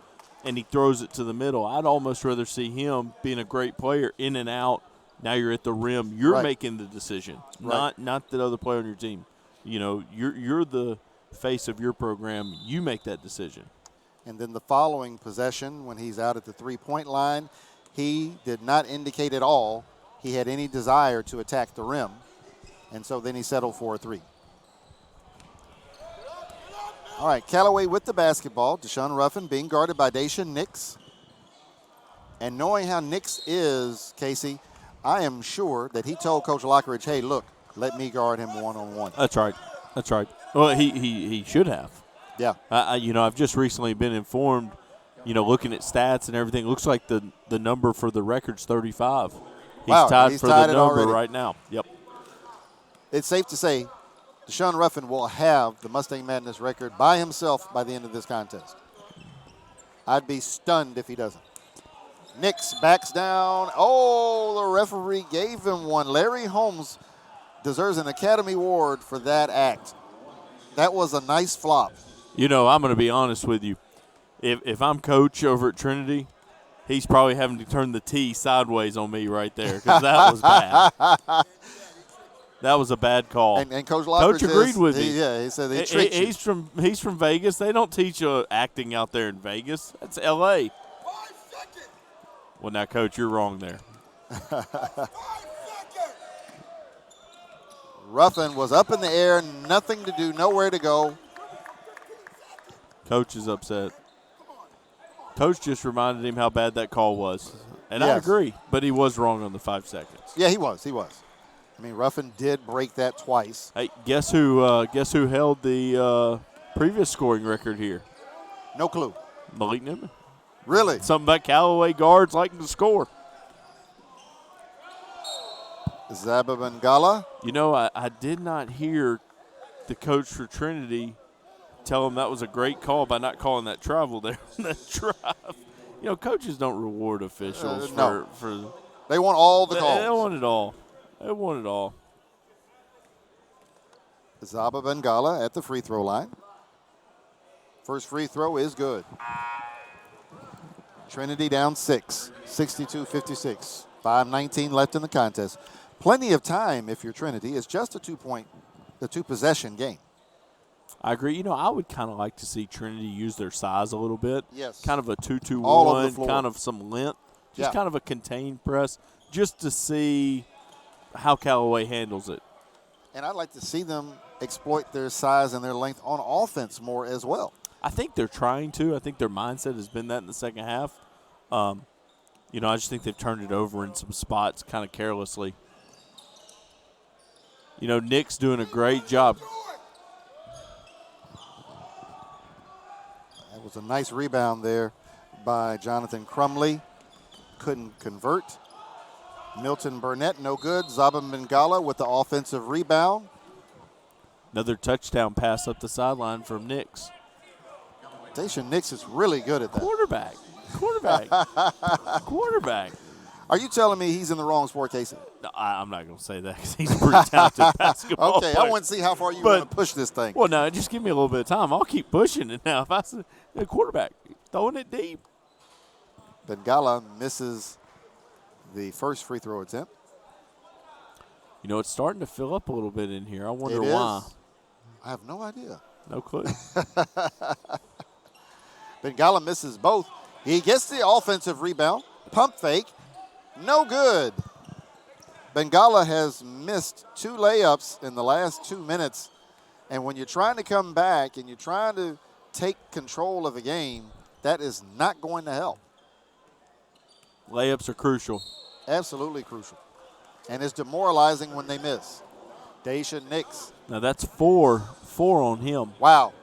and he throws it to the middle. I'd almost rather see him being a great player in and out. Now you're at the rim. You're Right. making the decision, Right. not the other player on your team. You know, you're the face of your program. You make that decision. And then the following possession, when he's out at the three-point line, he did not indicate at all he had any desire to attack the rim. And so then he settled for a three. All right, Callaway with the basketball. Deshaun Ruffin being guarded by Dacian Nix. And knowing how Nix is, Casey, I am sure that he told Coach Lockridge, hey, look, let me guard him one-on-one. That's right. That's right. Well, he should have. Yeah. You know, I've just recently been informed, you know, looking at stats and everything, looks like the number for the record's 35. He's Wow, tied he's for tied the it number already. right now. Yep. It's safe to say Deshaun Ruffin will have the Mustang Madness record by himself by the end of this contest. I'd be stunned if he doesn't. Nix backs down. Oh, the referee gave him one. Larry Holmes deserves an Academy Award for that act. That was a nice flop. You know, I'm going to be honest with you. If I'm coach over at Trinity, he's probably having to turn the T sideways on me right there because that was bad. That was a bad call. And Coach Lockridge agreed with me. Yeah, he said they tricked you. He's from Vegas. They don't teach acting out there in Vegas. That's L.A. Well, now, Coach, you're wrong there. Ruffin was up in the air, nothing to do, nowhere to go. Coach is upset. Coach just reminded him how bad that call was. And I Yes. agree, but he was wrong on the 5 seconds. Yeah, he was. I mean, Ruffin did break that twice. Hey, guess who held the previous scoring record here? No clue. Malik Newman. Really? Something about Callaway guards liking to score. Zaba Bengala. You know, I did not hear the coach for Trinity tell him that was a great call by not calling that travel there on that drive. You know, coaches don't reward officials No. for They want all the calls. They want it all. They want it all. Zaba Bengala at the free throw line. First free throw is good. Trinity down 6, 62-56. 5:19 left in the contest. Plenty of time if you're Trinity. It's just a two-possession game. I agree. You know, I would kind of like to see Trinity use their size a little bit. Yes. Kind of a 2-2-1, All over the floor. kind of some length. Just kind of a contained press just to see how Callaway handles it. And I'd like to see them exploit their size and their length on offense more as well. I think they're trying to. I think their mindset has been that in the second half. I just think they've turned it over in some spots kind of carelessly. Nick's doing a great job. That was a nice rebound there by Jonathan Crumley. Couldn't convert. Milton Burnett, no good. Zaba Bengala with the offensive rebound. Another touchdown pass up the sideline from Nix. Daisha Nix is really good at that. Quarterback. Are you telling me he's in the wrong sport, Casey? No, I'm not going to say that because he's a pretty talented basketball Okay, player. I want to see how far you want to push this thing. Well, no, just give me a little bit of time. I'll keep pushing it now. If I see the quarterback throwing it deep. Bengala misses the first free throw attempt. It's starting to fill up a little bit in here. I wonder It why. is. I have no idea. No clue. Bengala misses both. He gets the offensive rebound. Pump fake. No good. Bengala has missed 2 layups in the last 2 minutes. And when you're trying to come back and you're trying to take control of a game, that is not going to help. Layups are crucial. Absolutely crucial. And it's demoralizing when they miss. Daisha Nix. Now that's four on him. Wow.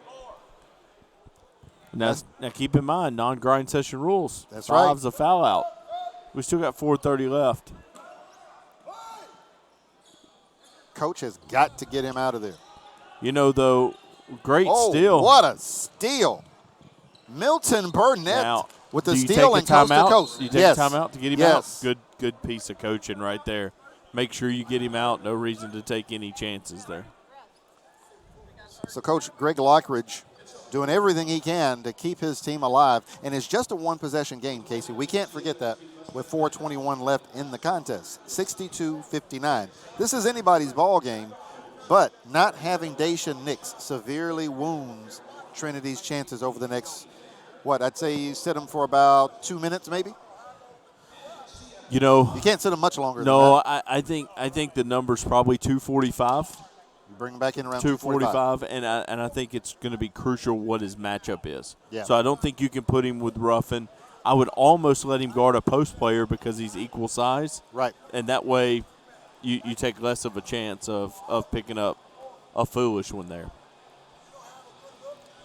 Now keep in mind, non-grind session rules. That's right. Five's a foul out. We still got 4:30 left. Coach has got to get him out of there. Though, great steal. What a steal. Milton Burnett Now, with the do you steal take and a coast to timeout? coast. Do you take Yes. a timeout to get him Yes. out? Good piece of coaching right there. Make sure you get him out. No reason to take any chances there. So Coach Greg Lockridge doing everything he can to keep his team alive. And it's just a one-possession game, Casey. We can't forget that with 4:21 left in the contest. 62-59. This is anybody's ball game, but not having Daisha Nix severely wounds Trinity's chances over the next, I'd say you sit them for about 2 minutes maybe? You can't sit them much longer than that. I think the number's probably 245. You bring him back in around 245, and I think it's going to be crucial what his matchup is. Yeah. So I don't think you can put him with Ruffin. I would almost let him guard a post player because he's equal size. Right. And that way you take less of a chance of picking up a foolish one there.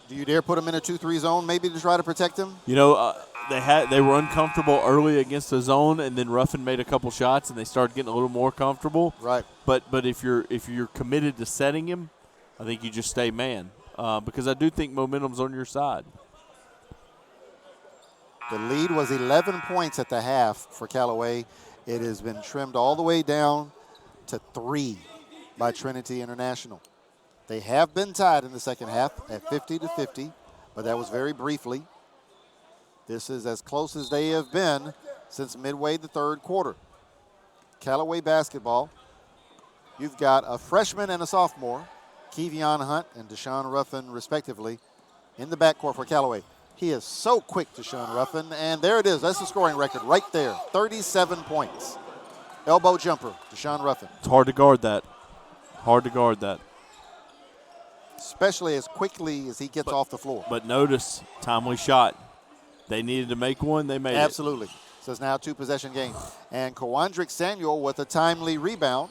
Do you dare put him in a 2-3 zone maybe to try to protect him? They were uncomfortable early against the zone, and then Ruffin made a couple shots, and they started getting a little more comfortable. Right. But if you're committed to setting him, I think you just stay man because I do think momentum's on your side. The lead was 11 points at the half for Callaway. It has been trimmed all the way down to 3 by Trinity International. They have been tied in the second half at 50-50, but that was very briefly. This is as close as they have been since midway the third quarter. Callaway basketball. You've got a freshman and a sophomore, Kevion Hunt and Deshaun Ruffin, respectively, in the backcourt for Callaway. He is so quick, Deshaun Ruffin, and there it is. That's the scoring record right there, 37 points. Elbow jumper, Deshaun Ruffin. It's hard to guard that. Especially as quickly as he gets off the floor. But notice, timely shot. They needed to make one. They made it. Absolutely. So it's now a 2-possession game. And Kawandrick Samuel with a timely rebound.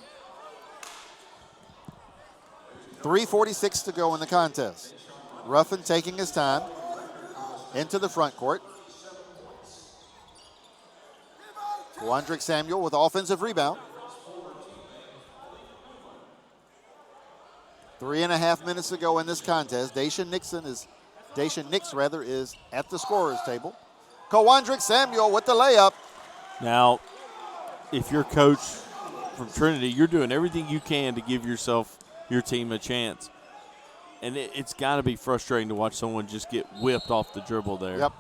3:46 to go in the contest. Ruffin taking his time into the front court. Kawandrick Samuel with offensive rebound. 3.5 minutes to go in this contest. Daisha Nix is at the scorer's table. Kawandrick Samuel with the layup. Now, if you're coach from Trinity, you're doing everything you can to give your team a chance. And it's got to be frustrating to watch someone just get whipped off the dribble there. Yep.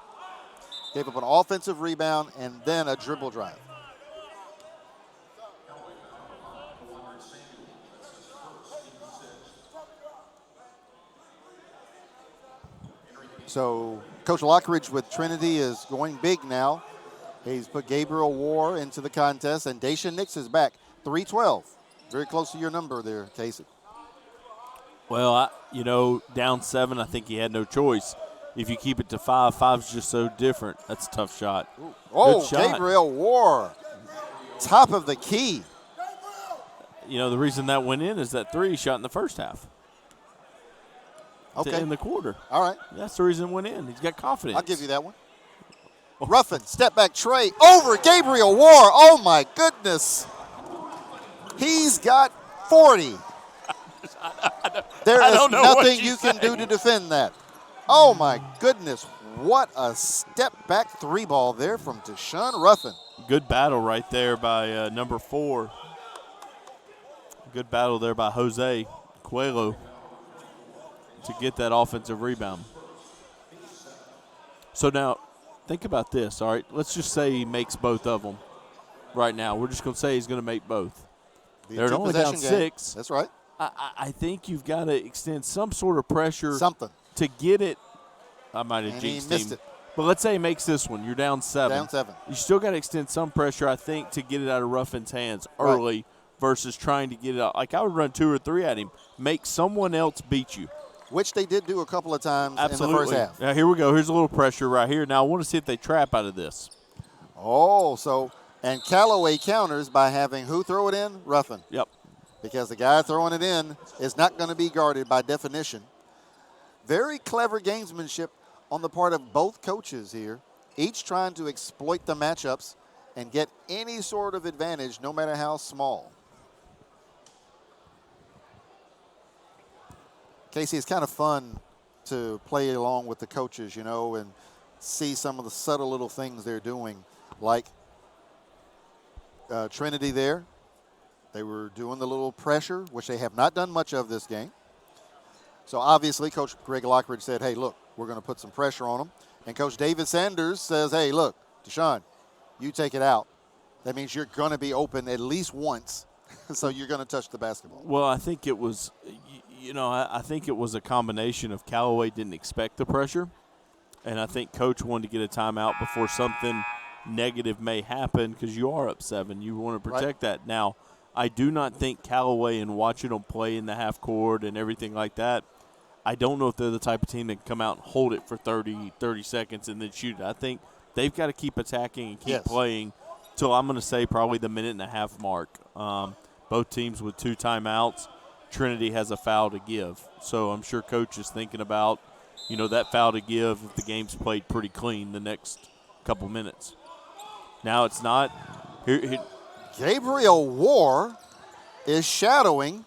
Gave up an offensive rebound and then a dribble drive. So Coach Lockridge with Trinity is going big now. He's put Gabriel War into the contest, and Daisha Nix is back. 3-12. Very close to your number there, Casey. Well, down 7, I think he had no choice. If you keep it to 5, 5's just so different. That's a tough shot. Oh, Good shot. Gabriel War, top of the key. The reason that went in is that 3 he shot in the first half. Okay. To end the quarter. All right. That's the reason it went in. He's got confidence. I'll give you that one. Ruffin, step back tray over Gabriel War. Oh, my goodness. He's got 40. There is nothing you can do to defend that. Oh, my goodness. What a step-back 3-ball there from Deshaun Ruffin. Good battle right there by number 4. Good battle there by Jose Coelho to get that offensive rebound. So now, think about this, all right? Let's just say he makes both of them right now. We're just going to say he's going to make both. They're only down 6. That's right. I think you've got to extend some sort of pressure to get it. I might have jinxed him. It. But let's say he makes this one. You're down 7. Down 7. You still got to extend some pressure, I think, to get it out of Ruffin's hands early versus trying to get it out. Like, I would run 2 or 3 at him. Make someone else beat you. Which they did do a couple of times Absolutely. in the first half. Now, here we go. Here's a little pressure right here. Now, I want to see if they trap out of this. And Callaway counters by having who throw it in? Ruffin. Yep. Because the guy throwing it in is not going to be guarded by definition. Very clever gamesmanship on the part of both coaches here, each trying to exploit the matchups and get any sort of advantage, no matter how small. Casey, it's kind of fun to play along with the coaches, and see some of the subtle little things they're doing, like Trinity there. They were doing the little pressure, which they have not done much of this game. So obviously, Coach Greg Lockridge said, hey, look, we're going to put some pressure on them. And Coach David Sanders says, hey, look, Deshaun, you take it out. That means you're going to be open at least once, so you're going to touch the basketball. Well, I think it was, I think it was a combination of Callaway didn't expect the pressure, and I think Coach wanted to get a timeout before something negative may happen because you are up 7. You want to protect that. Now, I do not think Callaway, and watching them play in the half court and everything like that, I don't know if they're the type of team that can come out and hold it for 30 seconds and then shoot it. I think they've got to keep attacking and keep playing till I'm going to say probably the minute and a half mark. Both teams with 2 timeouts. Trinity has a foul to give. So I'm sure Coach is thinking about, that foul to give if the game's played pretty clean the next couple minutes. Now it's not. Gabriel War is shadowing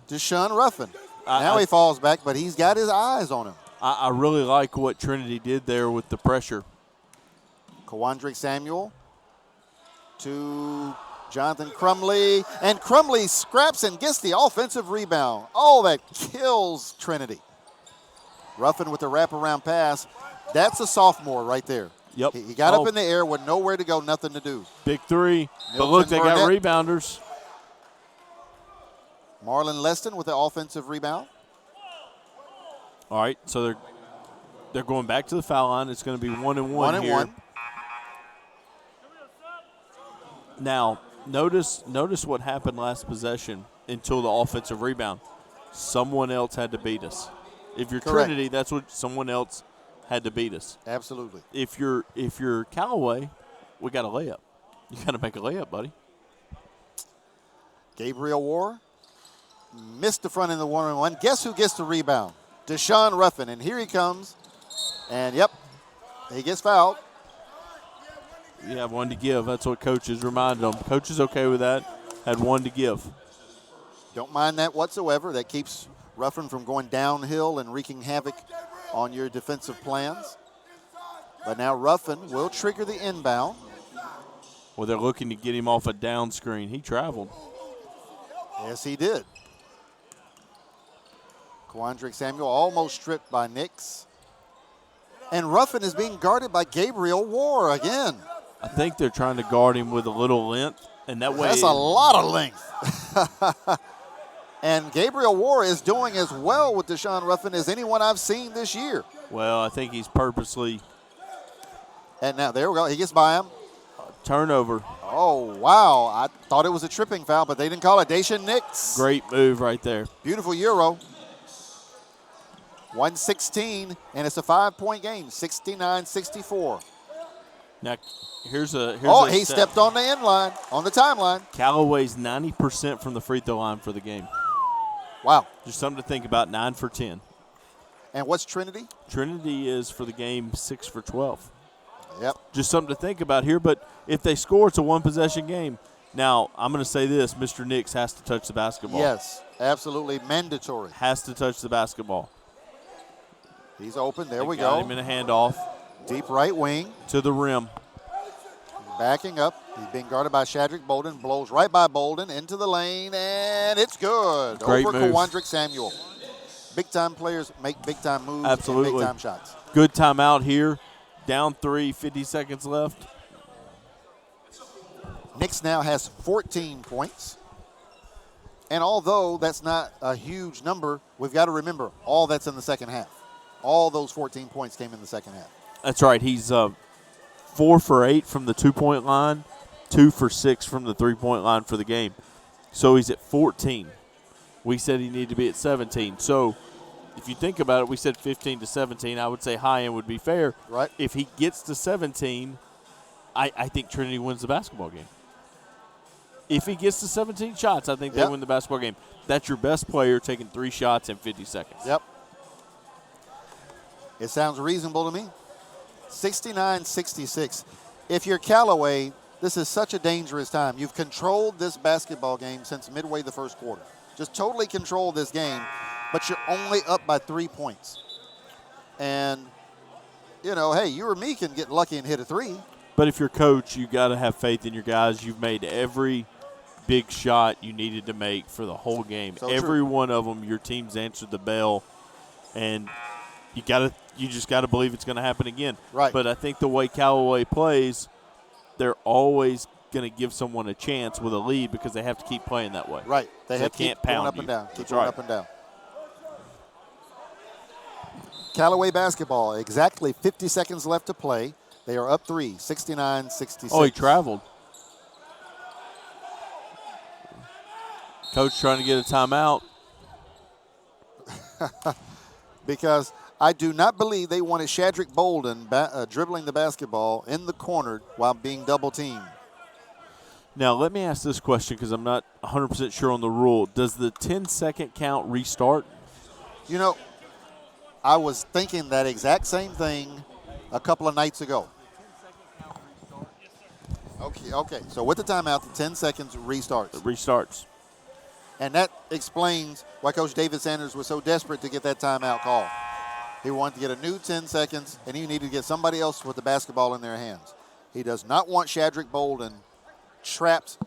Deshaun Ruffin. Now he falls back, but he's got his eyes on him. I really like what Trinity did there with the pressure. Kawandrick Samuel to Jonathan Crumley. And Crumley scraps and gets the offensive rebound. Oh, that kills Trinity. Ruffin with the wraparound pass. That's a sophomore right there. Yep. He got up in the air with nowhere to go, nothing to do. Big 3. But look, they got rebounders. Marlon Leston with the offensive rebound. All right, so they're going back to the foul line. It's going to be 1-1 here. 1-1. Now, notice what happened last possession until the offensive rebound. Someone else had to beat us. If you're Trinity, that's what someone else had to beat us. Absolutely. If you're Callaway, we got a layup. You got to make a layup, buddy. Gabriel War missed the front end of the 1-on-1. Guess who gets the rebound? Deshaun Ruffin. And here he comes. And, he gets fouled. You have 1 to give. That's what coaches reminded them. Coach is okay with that. Had 1 to give. Don't mind that whatsoever. That keeps Ruffin from going downhill and wreaking havoc on your defensive plans. But now Ruffin will trigger the inbound. Well, they're looking to get him off a down screen. He traveled. Yes, he did. Kawandrick Samuel almost stripped by Nix. And Ruffin is being guarded by Gabriel War again. I think they're trying to guard him with a little length, and that way. That's a lot of length. And Gabriel War is doing as well with Deshaun Ruffin as anyone I've seen this year. Well, I think he's purposely. And now there we go. He gets by him. Turnover. Oh, wow. I thought it was a tripping foul, but they didn't call it. Dacian Nix. Great move right there. Beautiful Euro. 116, and it's a 5-point game, 69-64. Now, here's a He stat. stepped on the end line, on the timeline. Callaway's 90% from the free throw line for the game. Wow. Just something to think about, 9 for 10. And what's Trinity? Trinity is, for the game, 6 for 12. Yep. Just something to think about here, but if they score, it's a one-possession game. Now, I'm going to say this. Mr. Nix has to touch the basketball. Yes, absolutely mandatory. Has to touch the basketball. He's open. There we Got go. him in a handoff Deep right wing. to the rim. Backing up. He's being guarded by Shadrick Bolden. Blows right by Bolden into the lane, and it's good. Great Over move. Kawandrick Samuel. Big-time players make big-time moves Absolutely. and big-time shots. Good timeout here. Down 3, 50 seconds left. Knicks now has 14 points. And although that's not a huge number, we've got to remember all that's in the second half. All those 14 points came in the second half. That's right. He's 4 for 8 from the 2-point line, 2 for 6 from the 3-point line for the game. So he's at 14. We said he needed to be at 17. So if you think about it, we said 15 to 17. I would say high end would be fair. Right. If he gets to 17, I think Trinity wins the basketball game. If he gets to 17 shots, I think they win the basketball game. That's your best player taking 3 shots in 50 seconds. Yep. It sounds reasonable to me. 69-66. If you're Callaway, this is such a dangerous time. You've controlled this basketball game since midway the first quarter. Just totally controlled this game, but you're only up by 3 points. And, you know, hey, you or me can get lucky and hit a 3. But if you're coach, you got to have faith in your guys. You've made every big shot you needed to make for the whole game. So every true. one of them, your team's answered the bell, and you just got to believe it's going to happen again. Right. But I think the way Callaway plays, they're always going to give someone a chance with a lead because they have to keep playing that way. Right. They So have to can't keep going pound up you. and down. Keep That's going right. up and down. Callaway basketball, exactly 50 seconds left to play. They are up 3, 69-66. Oh, he traveled. Coach trying to get a timeout. Because I do not believe they wanted Shadrick Bolden dribbling the basketball in the corner while being double teamed. Now, let me ask this question because I'm not 100% sure on the rule. Does the 10-second count restart? You know, I was thinking that exact same thing a couple of nights ago. Okay. So with the timeout, the 10 seconds restarts. It restarts. And that explains why Coach David Sanders was so desperate to get that timeout call. He wanted to get a new 10 seconds, and he needed to get somebody else with the basketball in their hands. He does not want Shadrick Bolden trapped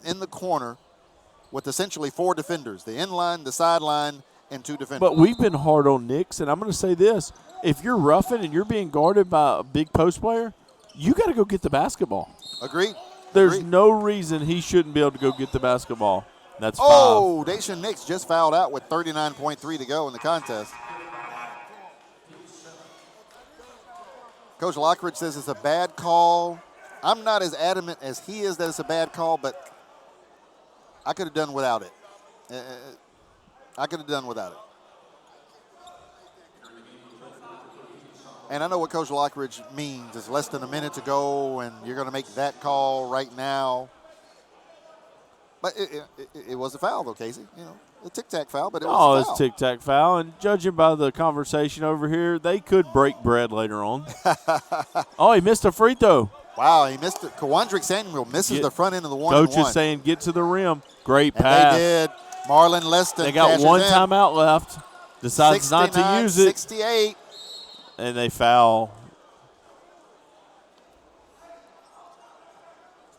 in the corner with essentially 4 defenders, the inline, the sideline, and 2 defenders. But we've been hard on Nix, and I'm going to say this. If you're roughing and you're being guarded by a big post player, you got to go get the basketball. Agreed. There's no reason he shouldn't be able to go get the basketball. That's 5. Oh, Dacian Nix just fouled out with 39.3 to go in the contest. Coach Lockridge says it's a bad call. I'm not as adamant as he is that it's a bad call, but I could have done without it. I could have done without it. And I know what Coach Lockridge means. It's less than a minute to go, and you're going to make that call right now. But it was a foul, though, Casey. You know, a tic-tac foul, but it was a foul. It's tic-tac foul. And judging by the conversation over here, they could break bread later on. Oh, he missed a free throw. Wow, he missed it. Kawandrick Samuel misses the front end of the one. Coach is saying get to the rim. Great and pass. they did. Marlon Leston They got cashes one in. timeout left. Decides not to use it. 68. And they foul.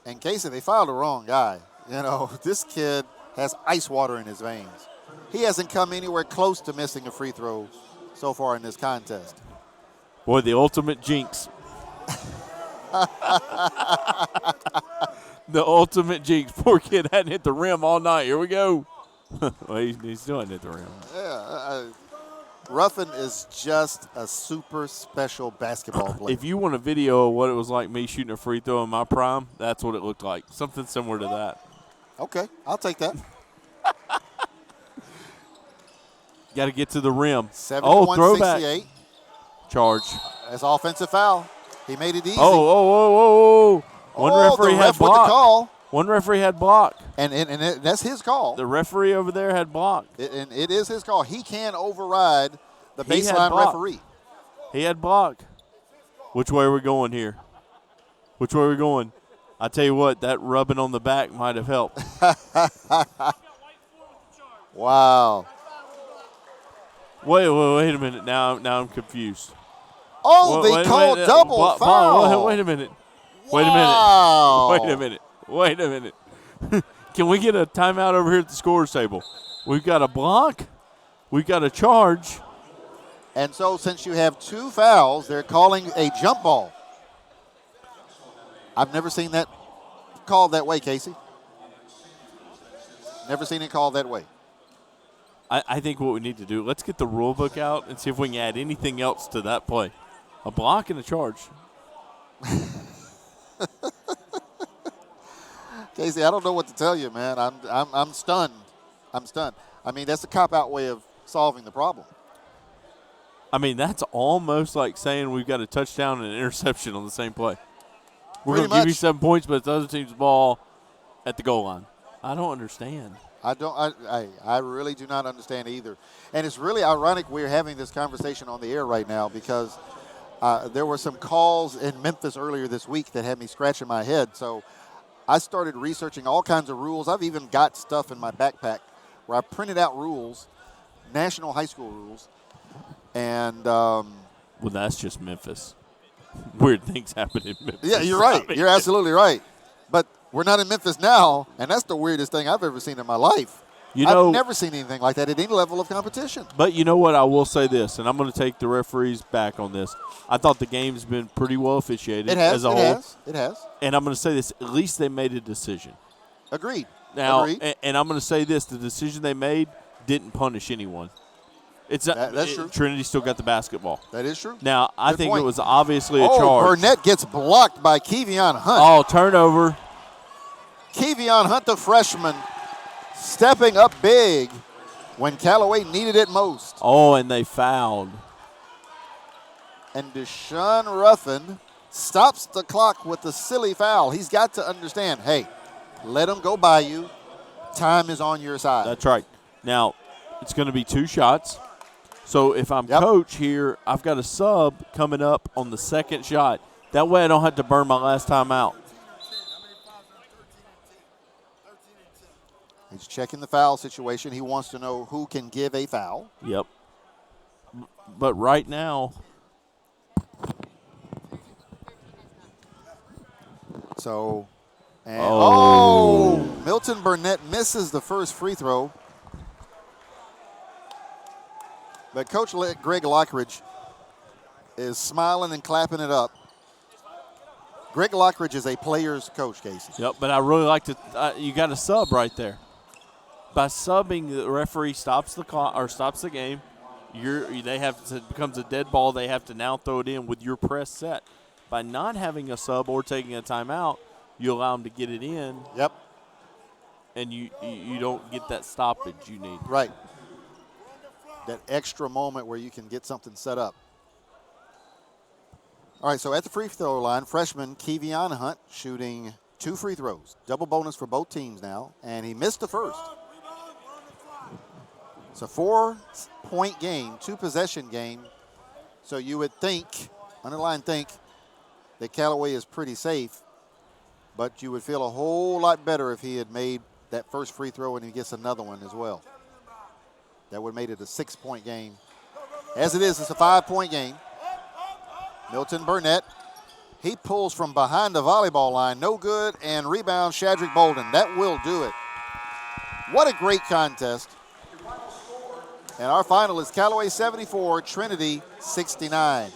And Casey, they fouled the wrong guy. You know, this kid has ice water in his veins. He hasn't come anywhere close to missing a free throw so far in this contest. Boy, the ultimate jinx. The ultimate jinx. Poor kid hadn't hit the rim all night. Here we go. Well, he still hadn't hit the rim. Yeah, Ruffin is just a super special basketball player. If you want a video of what it was like me shooting a free throw in my prime, that's what it looked like. Something similar to that. Okay, I'll take that. Got to get to the rim. 71-68. Charge. That's offensive foul. He made it easy. Oh. One referee the had ref with block. the call. One referee had block. And that's his call. The referee over there had block. And it is his call. He can override the He had baseline block. referee. He had block. Which way are we going here? Which way are we going? I tell you what, that rubbing on the back might have helped. Wow. Wait a minute. Now I'm confused. Oh, they called double foul. Wait a minute. Wow. Wait a minute. Can we get a timeout over here at the scores table? We've got a block. We've got a charge. And so since you have 2 fouls, they're calling a jump ball. I've never seen that called that way, Casey. Never seen it called that way. I think what we need to do, let's get the rule book out and see if we can add anything else to that play. A block and a charge. Casey, I don't know what to tell you, man. I'm stunned. I'm stunned. I mean, that's a cop-out way of solving the problem. I mean, that's almost like saying we've got a touchdown and an interception on the same play. We're going to give you 7 points, but it's the other team's ball at the goal line. I don't understand. I really do not understand either. And it's really ironic we're having this conversation on the air right now because there were some calls in Memphis earlier this week that had me scratching my head. So I started researching all kinds of rules. I've even got stuff in my backpack where I printed out rules, national high school rules. And well, that's just Memphis. Weird things happen in Memphis. Yeah, you're right. You're absolutely right. But we're not in Memphis now, and that's the weirdest thing I've ever seen in my life. I've never seen anything like that at any level of competition. But you know what? I will say this, and I'm going to take the referees back on this. I thought the game's been pretty well officiated as a whole. It has. And I'm going to say this. At least they made a decision. Agreed. Now, Agreed. And I'm going to say this. The decision they made didn't punish anyone. That's true. Trinity still got the basketball. That is true. Now, I Good think point. it was obviously a charge. Burnett gets blocked by Kevion Hunt. Oh, turnover. Kevion Hunt, the freshman, stepping up big when Callaway needed it most. Oh, and they fouled. And Deshaun Ruffin stops the clock with the silly foul. He's got to understand, hey, let him go by you. Time is on your side. That's right. Now, it's going to be 2 shots. So if I'm coach here, I've got a sub coming up on the second shot. That way I don't have to burn my last time out. He's checking the foul situation. He wants to know who can give a foul. Yep. But right now. So, and Milton Burnett misses the first free throw. But Coach Greg Lockridge is smiling and clapping it up. Greg Lockridge is a player's coach, Casey. Yep, but I really like to you got a sub right there. By subbing, the referee stops the clock or stops the game. It becomes a dead ball. They have to now throw it in with your press set. By not having a sub or taking a timeout, you allow them to get it in. Yep. And you don't get that stoppage you need. Right. That extra moment where you can get something set up. All right, so at the free throw line, freshman Kevion Hunt shooting 2 free throws. Double bonus for both teams now, and he missed the first. It's a 4-point game, 2-possession game. So you would think, underline think, that Callaway is pretty safe, but you would feel a whole lot better if he had made that first free throw and he gets another one as well. That would have made it a 6-point game. As it is, it's a 5-point game. Milton Burnett, he pulls from behind the volleyball line. No good, and rebound Shadrick Bolden. That will do it. What a great contest. And our final is Callaway 74, Trinity 69.